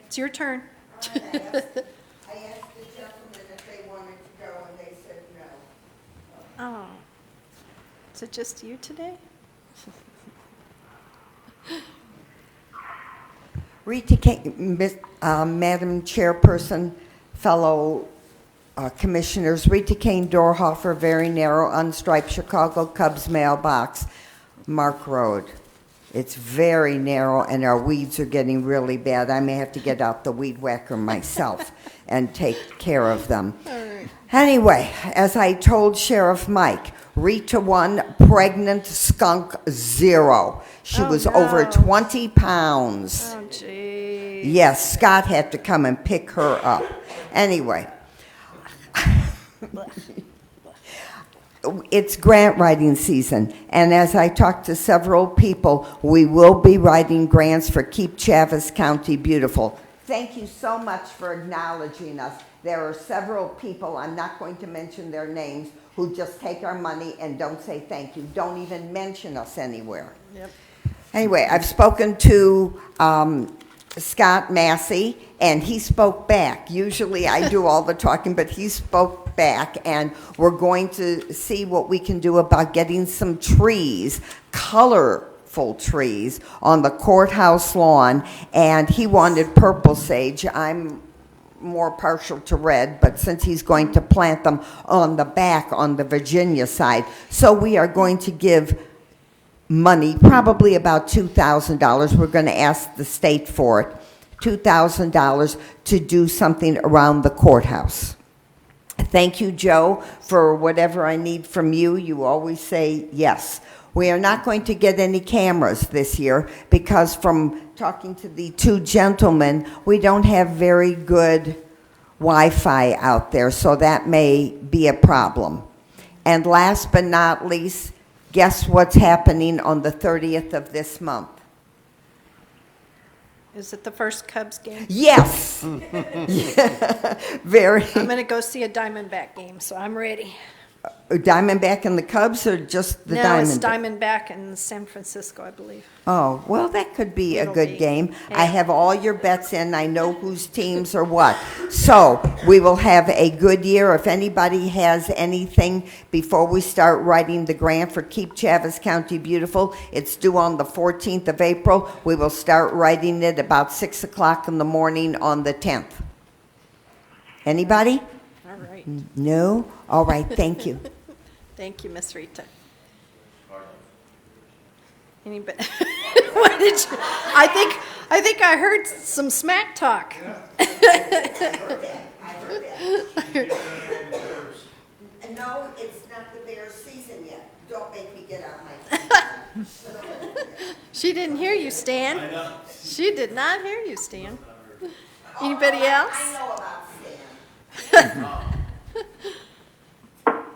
A: It's your turn.
B: I asked the gentlemen if they wanted to go, and they said no.
A: Oh. Is it just you today?
B: Rita Kane, Madam Chairperson, fellow commissioners, Rita Kane Dorhofer, very narrow, unstriped Chicago Cubs mailbox, Mark Road.
P: It's very narrow, and our weeds are getting really bad. I may have to get out the weed whacker myself and take care of them.
A: All right.
P: Anyway, as I told Sheriff Mike, Rita 1, pregnant, skunk 0. She
A: Oh,
P: was
A: no.
P: over 20 pounds.
A: Oh, gee.
P: Yes, Scott had to come and pick her up. Anyway, it's grant writing season, and as I talked to several people, we will be writing grants for Keep Chaves County Beautiful. Thank you so much for acknowledging us. There are several people, I'm not going to mention their names, who just take our money and don't say thank you, don't even mention us anywhere.
A: Yep.
P: Anyway, I've spoken to Scott Massey, and he spoke back. Usually I do all the talking, but he spoke back, and we're going to see what we can do about getting some trees, colorful trees, on the courthouse lawn, and he wanted purple sage. I'm more partial to red, but since he's going to plant them on the back on the Virginia side, so we are going to give money, probably about $2,000. We're going to ask the state for it, $2,000 to do something around the courthouse. Thank you, Joe, for whatever I need from you. You always say yes. We are not going to get any cameras this year because from talking to the two gentlemen, we don't have very good Wi-Fi out there, so that may be a problem. And last but not least, guess what's happening on the 30th of this month?
A: Is it the first Cubs game?
P: Yes. Yeah. Very.
A: I'm going to go see a Diamondback game, so I'm ready.
P: Diamondback and the Cubs, or just the
A: No, it's
P: Diamondback?
A: Diamondback in San Francisco, I believe.
P: Oh, well, that could be a
A: It'll
P: good
A: be.
P: game.
A: Yeah.
P: I have all your bets in. I know whose teams are what. So we will have a good year. If anybody has anything before we start writing the grant for Keep Chaves County Beautiful, it's due on the 14th of April. We will start writing it about 6 o'clock in the morning on the 10th. Anybody?
A: All right.
P: No? All right, thank you.
A: Thank you, Miss Rita. Anybody? What did you? I think I heard some smack talk.
P: No, it's not the Bears season yet. Don't make me get out my
A: She didn't hear you, Stan. I know. She did not hear you, Stan. Anybody else?
P: I know about Stan.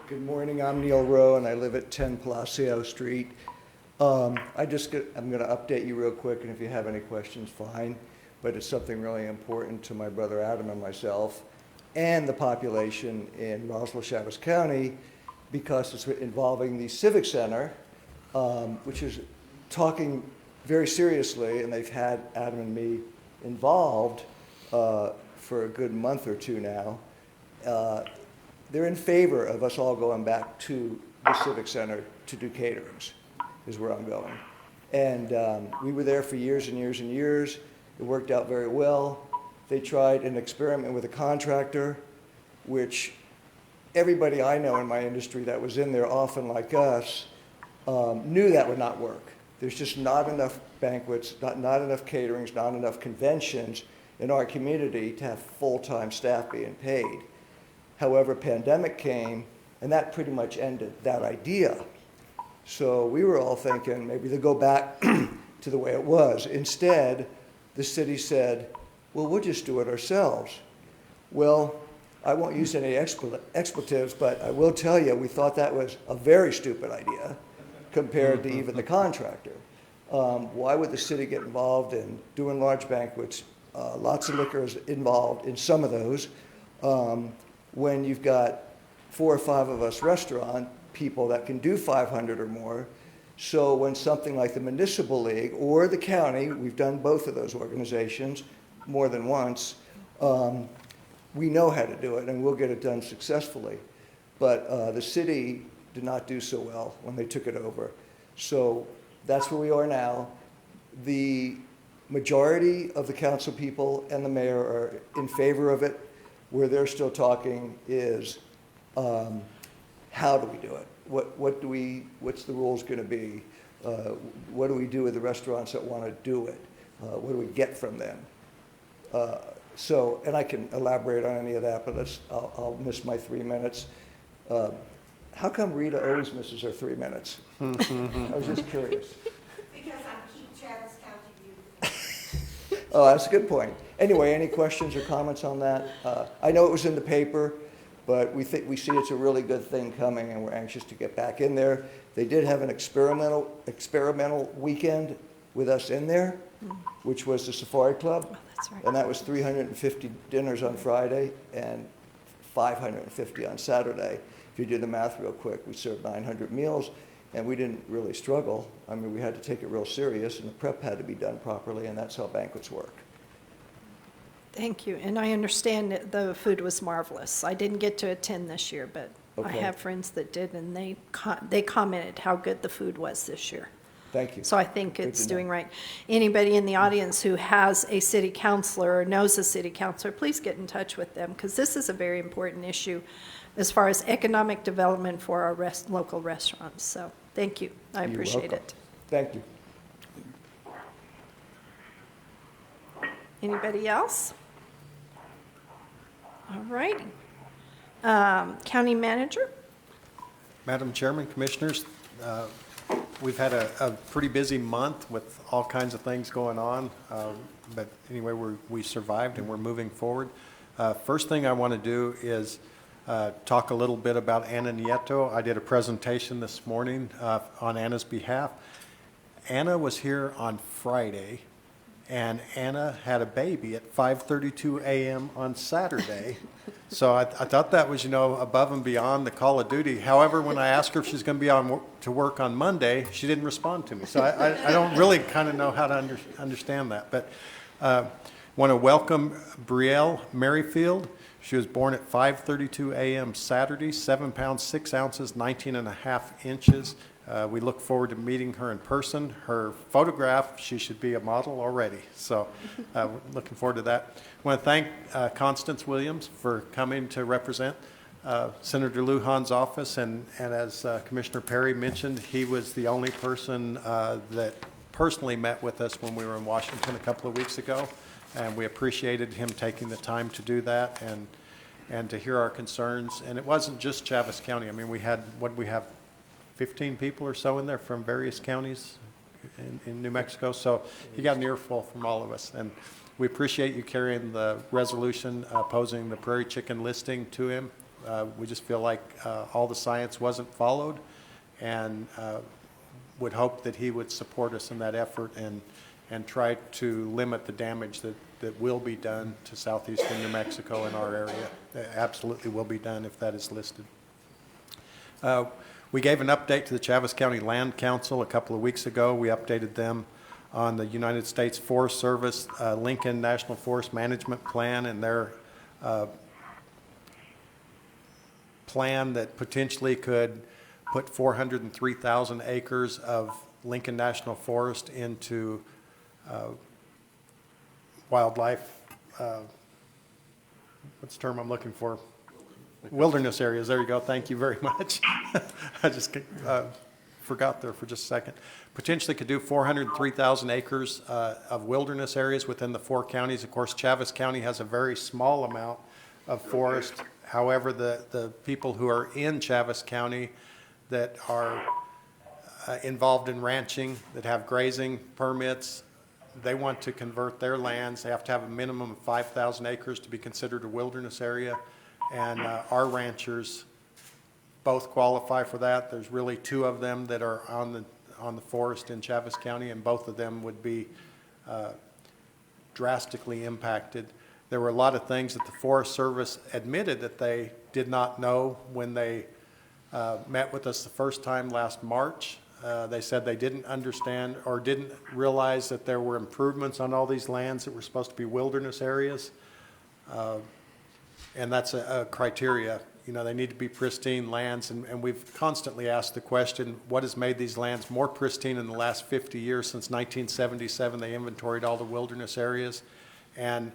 Q: Good morning, I'm Neil Rowe, and I live at 10 Palacio Street. I'm going to update you real quick, and if you have any questions, fine. But it's something really important to my brother Adam and myself, and the population in Roswell, Chaves County, because it's involving the Civic Center, which is talking very seriously, and they've had Adam and me involved for a good month or two now. They're in favor of us all going back to the Civic Center to do caterings, is where I'm going. And we were there for years and years and years. It worked out very well. They tried an experiment with a contractor, which everybody I know in my industry that was in there, often like us, knew that would not work. There's just not enough banquets, not enough caterings, not enough conventions in our community to have full-time staff being paid. However, pandemic came, and that pretty much ended that idea. So we were all thinking maybe they'll go back to the way it was. Instead, the city said, well, we'll just do it ourselves. Well, I won't use any expletives, but I will tell you, we thought that was a very stupid idea compared to even the contractor. Why would the city get involved in doing large banquets? Lots of liquor is involved in some of those. When you've got 4 or 5 of us restaurant people that can do 500 or more. So when something like the Municipal League or the county, we've done both of those organizations more than once, we know how to do it and we'll get it done successfully. But the city did not do so well when they took it over. So that's where we are now. The majority of the council people and the mayor are in favor of it. Where they're still talking is how do we do it? what's the rules going to be? What do we do with the restaurants that want to do it? What do we get from them? And I can elaborate on any of that, but I'll miss my 3 minutes. How come Rita always misses her 3 minutes? I was just curious.
P: Because I'm Keith Chavis County Youth.
Q: Oh, that's a good point. Anyway, any questions or comments on that? I know it was in the paper, but we see it's a really good thing coming, and we're anxious to get back in there. They did have an experimental weekend with us in there, which was the Safari Club.
A: Oh, that's right.
Q: And that was 350 dinners on Friday and 550 on Saturday. If you do the math real quick, we served 900 meals, and we didn't really struggle. I mean, we had to take it real serious, and the prep had to be done properly, and that's how banquets work.
A: Thank you, and I understand that the food was marvelous. I didn't get to attend this year, but I
Q: Okay.
A: have friends that did, and they commented how good the food was this year.
Q: Thank you.
A: So I think
Q: Good
A: it's
Q: to know.
A: doing right. Anybody in the audience who has a city councilor or knows a city councilor, please get in touch with them, because this is a very important issue as far as economic development for our local restaurants. So thank you. I
Q: You're
A: appreciate
Q: welcome.
A: it.
Q: Thank you.
A: Anybody else? All righty. County manager?
H: Madam Chairman, Commissioners, we've had a pretty busy month with all kinds of things going on, but anyway, we survived and we're moving forward. First thing I want to do is talk a little bit about Anna Nieto. I did a presentation this morning on Anna's behalf. Anna was here on Friday, and Anna had a baby at 5:32 a.m. on Saturday. So I thought that was, above and beyond the call of duty. However, when I asked her if she's going to be to work on Monday, she didn't respond to me. So I don't really kind of know how to understand that. But want to welcome Brielle Merrifield. She was born at 5:32 a.m. Saturday, 7 pounds, 6 ounces, 19.5 inches. We look forward to meeting her in person. Her photograph, she should be a model already. So we're looking forward to that. I want to thank Constance Williams for coming to represent Senator Lujan's office. And as Commissioner Perry mentioned, he was the only person that personally met with us when we were in Washington a couple of weeks ago. And we appreciated him taking the time to do that and to hear our concerns. And it wasn't just Chaves County. I mean, we have 15 people or so in there from various counties in New Mexico. So he got an earful from all of us. And we appreciate you carrying the resolution opposing the prairie chicken listing to him. We just feel like all the science wasn't followed, and would hope that he would support us in that effort and try to limit the damage that will be done to southeastern New Mexico in our area. It absolutely will be done if that is listed. We gave an update to the Chaves County Land Council a couple of weeks ago. We updated them on the United States Forest Service Lincoln National Forest Management Plan and their plan that potentially could put 403,000 acres of Lincoln National Forest into wildlife, what's the term I'm looking for? Wilderness areas. There you go. Thank you very much. I just forgot there for just a second. Potentially could do 403,000 acres of wilderness areas within the 4 counties. Of course, Chaves County has a very small amount of forest. However, the people who are in Chaves County that are involved in ranching, that have grazing permits, they want to convert their lands. They have to have a minimum of 5,000 acres to be considered a wilderness area. And our ranchers both qualify for that. There's really 2 of them that are on the forest in Chaves County, and both of them would be drastically impacted. There were a lot of things that the Forest Service admitted that they did not know when they met with us the first time last March. They said they didn't understand or didn't realize that there were improvements on all these lands that were supposed to be wilderness areas. And that's a criteria. They need to be pristine lands, and we've constantly asked the question, what has made these lands more pristine in the last 50 years? Since 1977, they inventoried all the wilderness areas. And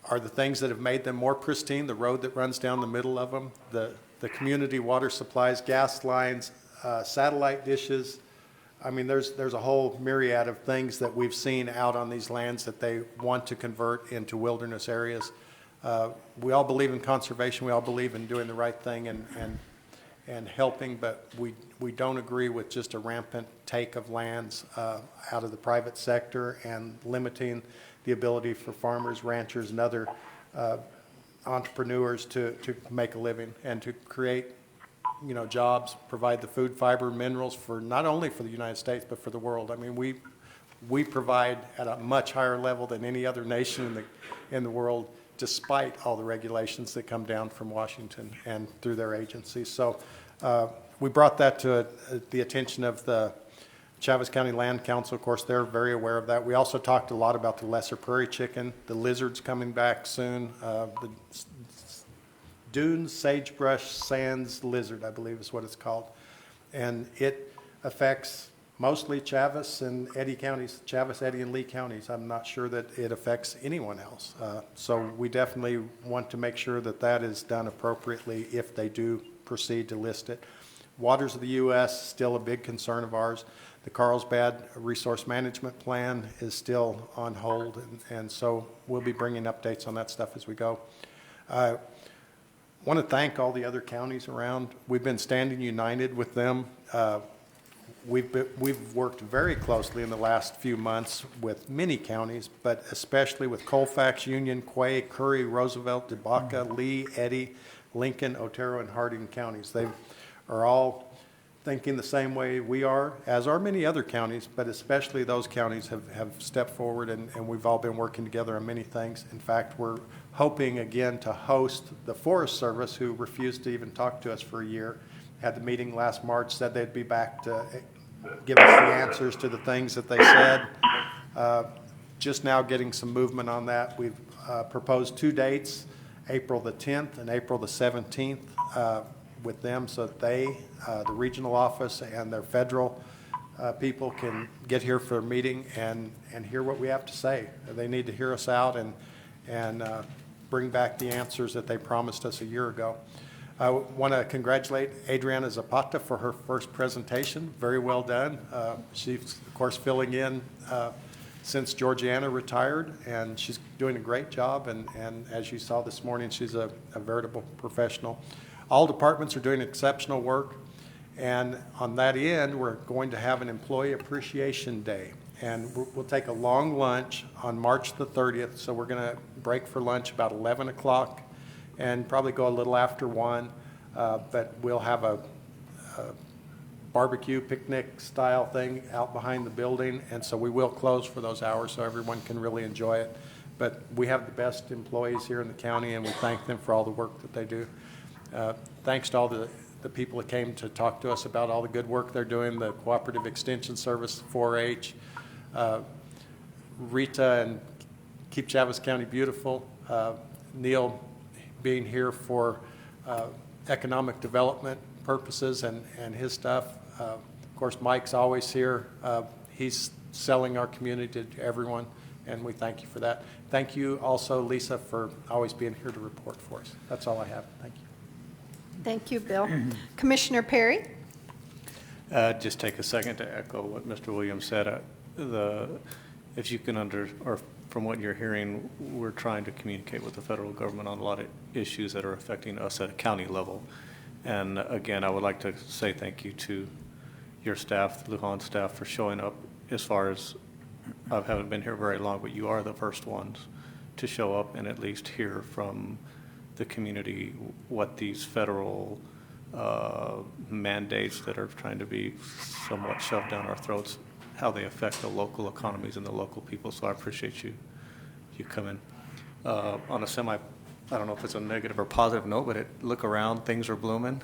H: are the things that have made them more pristine the road that runs down the middle of them, the the community water supplies, gas lines, satellite dishes. I mean, there's a whole myriad of things that we've seen out on these lands that they want to convert into wilderness areas. We all believe in conservation. We all believe in doing the right thing and helping, but we don't agree with just a rampant take of lands out of the private sector and limiting the ability for farmers, ranchers, and other entrepreneurs to make a living and to create, you know, jobs, provide the food, fiber, minerals for not only for the United States but for the world. I mean, we provide at a much higher level than any other nation in the world, despite all the regulations that come down from Washington and through their agencies. So we brought that to the attention of the Chaves County Land Council. Of course, they're very aware of that. We also talked a lot about the lesser prairie chicken, the lizards coming back soon, the Dunes sagebrush sands lizard, I believe is what it's called. And it affects mostly Chaves and Eddy counties, Chaves, Eddy, and Lee counties. I'm not sure that it affects anyone else. So we definitely want to make sure that that is done appropriately if they do proceed to list it. Waters of the U.S. still a big concern of ours. The Carlsbad Resource Management Plan is still on hold, and so we'll be bringing updates on that stuff as we go. I want to thank all the other counties around. We've been standing united with them. We've worked very closely in the last few months with many counties, but especially with Colfax, Union, Quay, Curry, Roosevelt, DeBaca, Lee, Eddy, Lincoln, Otero, and Harding counties. They are all thinking the same way we are, as are many other counties, but especially those counties have stepped forward, and we've all been working together on many things. In fact, we're hoping again to host the Forest Service, who refused to even talk to us for a year. Had the meeting last March, said they'd be back to give us the answers to the things that they said. Just now getting some movement on that. We've proposed 2 dates, April the 10th and April the 17th, with them, so that they, the regional office and their federal people can get here for a meeting and hear what we have to say. They need to hear us out and bring back the answers that they promised us a year ago. I want to congratulate Adriana Zapata for her first presentation. Very well done. She's, of course, filling in since Georgiana retired, and she's doing a great job. And as you saw this morning, she's a veritable professional. All departments are doing exceptional work. And on that end, we're going to have an Employee Appreciation Day. And we'll take a long lunch on March the 30th. So we're going to break for lunch about 11 o'clock and probably go a little after 1. But we'll have a barbecue picnic style thing out behind the building. And so we will close for those hours so everyone can really enjoy it. But we have the best employees here in the county, and we thank them for all the work that they do. Thanks to all the people that came to talk to us about all the good work they're doing, the Cooperative Extension Service, 4-H, Rita and Keep Chaves County Beautiful, Neil being here for economic development purposes and his stuff. Of course, Mike's always here. He's selling our community to everyone, and we thank you for that. Thank you also, Lisa, for always being here to report for us. That's all I have. Thank you.
A: Thank you, Bill. Commissioner Perry?
G: Just take a second to echo what Mr. Williams said. If you can or from what you're hearing, we're trying to communicate with the federal government on a lot of issues that are affecting us at a county level. And again, I would like to say thank you to your staff, the Lujan staff, for showing up. As far as I haven't been here very long, but you are the first ones to show up and at least hear from the community what these federal mandates that are trying to be somewhat shoved down our throats, how they affect the local economies and the local people. So I appreciate you coming. On a I don't know if it's a negative or positive note, but look around, things are blooming.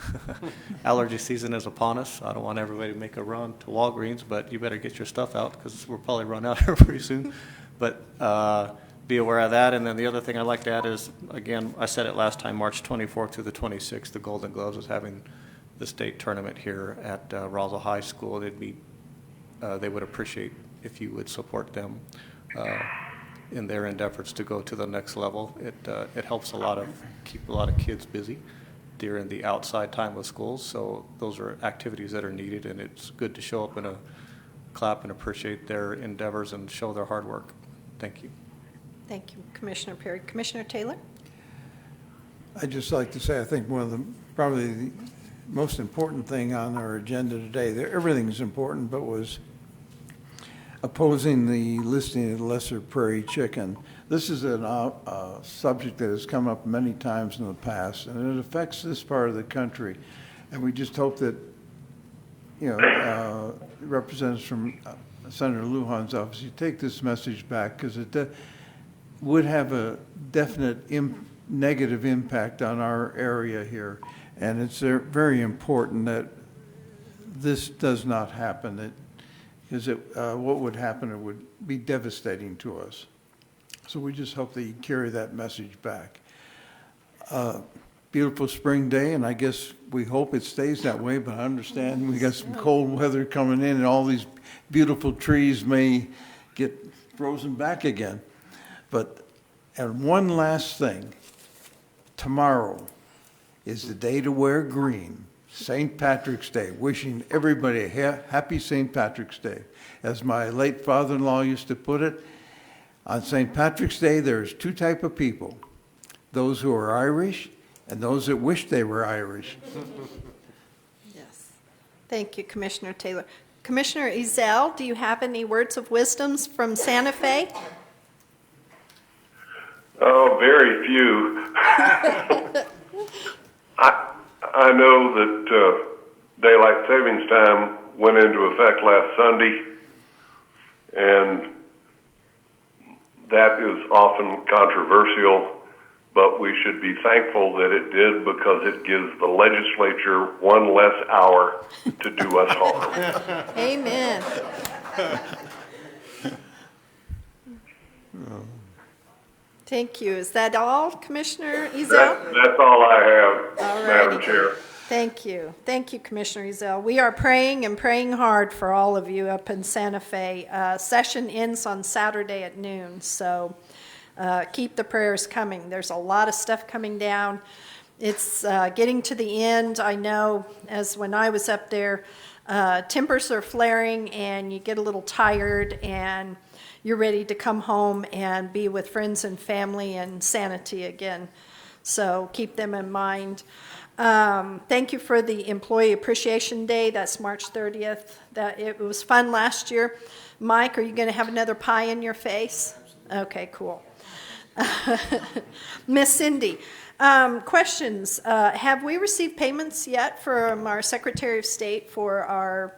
G: Allergy season is upon us. I don't want everybody to make a run to Walgreens, but you better get your stuff out because we'll probably run out here pretty soon. But be aware of that. And then the other thing I'd like to add is, again, I said it last time, March 24th through the 26th, the Golden Gloves is having the state tournament here at Roswell High School. They would appreciate if you would support them in their endeavors to go to the next level. It helps keep a lot of kids busy, during the outside time of schools. So those are activities that are needed, and it's good to show up and clap and appreciate their endeavors and show their hard work. Thank you.
A: Thank you, Commissioner Perry. Commissioner Taylor?
L: I'd just like to say, I think one of the, probably the most important thing on our agenda today, everything's important, but was opposing the listing of lesser prairie chicken. This is a subject that has come up many times in the past, and it affects this part of the country. And we just hope that, representatives from Senator Lujan's office, you take this message back, because it would have a definite negative impact on our area here. And it's very important that this does not happen. Because what would happen, it would be devastating to us. So we just hope that you carry that message back. Beautiful spring day, and I guess we hope it stays that way, but I understand we got some cold weather coming in, and all these beautiful trees may get frozen back again. And one last thing, tomorrow is the day to wear green, St. Patrick's Day. Wishing everybody a happy St. Patrick's Day. As my late father-in-law used to put it, on St. Patrick's Day, there's two types of people, those who are Irish and those that wish they were Irish.
A: Yes. Thank you, Commissioner Taylor. Commissioner Ezell, do you have any words of wisdom from Santa Fe?
D: Oh, very few. I know that daylight savings time went into effect last Sunday, and that is often controversial, but we should be thankful that it did, because it gives the legislature one less hour to do us harm.
A: Amen. Thank you. Is that all, Commissioner Ezell?
D: That's all I have,
A: All
D: Madam
A: righty.
D: Chair.
A: Thank you. Thank you, Commissioner Ezell. We are praying and praying hard for all of you up in Santa Fe. Session ends on Saturday at noon, so keep the prayers coming. There's a lot of stuff coming down. It's getting to the end. I know, as when I was up there, tempers are flaring and you get a little tired and you're ready to come home and be with friends and family and sanity again. So keep them in mind. Thank you for the Employee Appreciation Day. That's March 30th. It was fun last year. Mike, are you going to have another pie in your face? Okay, cool. Miss Cindy, questions. Have we received payments yet from our Secretary of State for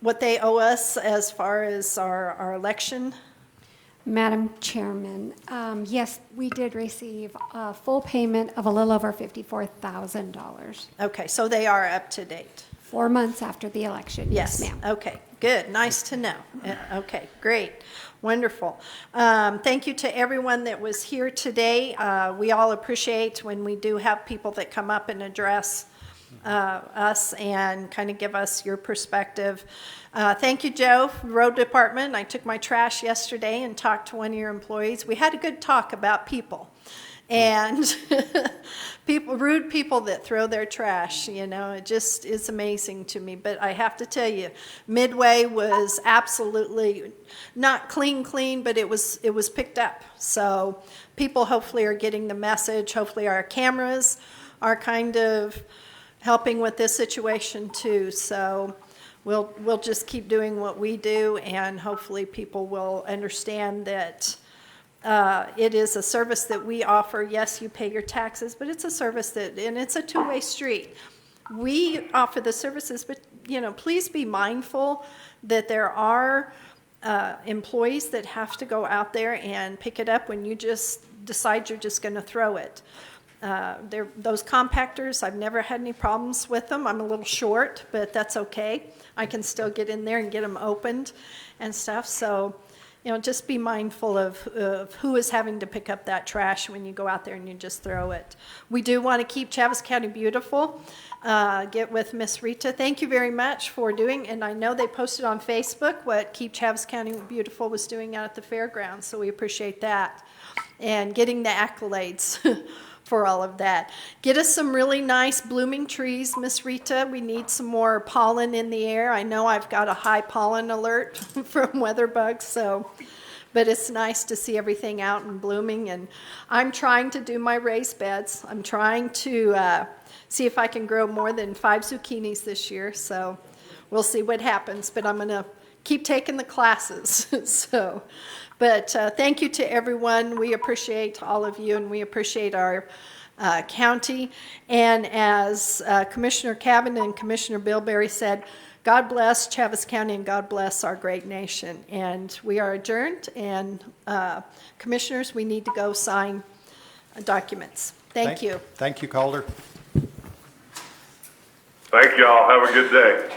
A: what they owe us as far as our election?
R: Madam Chairman, yes, we did receive a full payment of a little over $54,000.
A: Okay, so they are up to date.
R: 4 months after the election, yes, ma'am.
A: Okay, good, nice to know. Okay, great, wonderful. Thank you to everyone that was here today. We all appreciate when we do have people that come up and address us and kind of give us your perspective. Thank you, Joe, Road Department. I took my trash yesterday and talked to one of your employees. We had a good talk about people and rude people that throw their trash. It just is amazing to me. But I have to tell you, Midway was absolutely not clean, but it was picked up. So people hopefully are getting the message. Hopefully our cameras are kind of helping with this situation too. So we'll just keep doing what we do, and hopefully people will understand that it is a service that we offer. Yes, you pay your taxes, but it's a service and it's a two-way street. We offer the services, but please be mindful that there are employees that have to go out there and pick it up when you just decide you're just going to throw it. Those compactors, I've never had any problems with them. I'm a little short, but that's okay. I can still get in there and get them opened and stuff. So, just be mindful of who is having to pick up that trash when you go out there and you just throw it. We do want to keep Chaves County beautiful. Get with Miss Rita. Thank you very much for doing, and I know they posted on Facebook what Keep Chaves County Beautiful was doing out at the fairgrounds, so we appreciate that. And getting the accolades for all of that. Get us some really nice blooming trees, Miss Rita. We need some more pollen in the air. I know I've got a high pollen alert from weather bugs, so, but it's nice to see everything out and blooming. And I'm trying to do my raised beds. I'm trying to see if I can grow more than 5 zucchinis this year, so we'll see what happens, but I'm going to keep taking the classes. So, but thank you to everyone. We appreciate all of you, and we appreciate our county. And as Commissioner Cabinet and Commissioner Bilberry said, God bless Chaves County and God bless our great nation. And we are adjourned, and commissioners, we need to go sign documents. Thank you.
H: Thank you, Calder.
D: Thank y'all. Have a good day.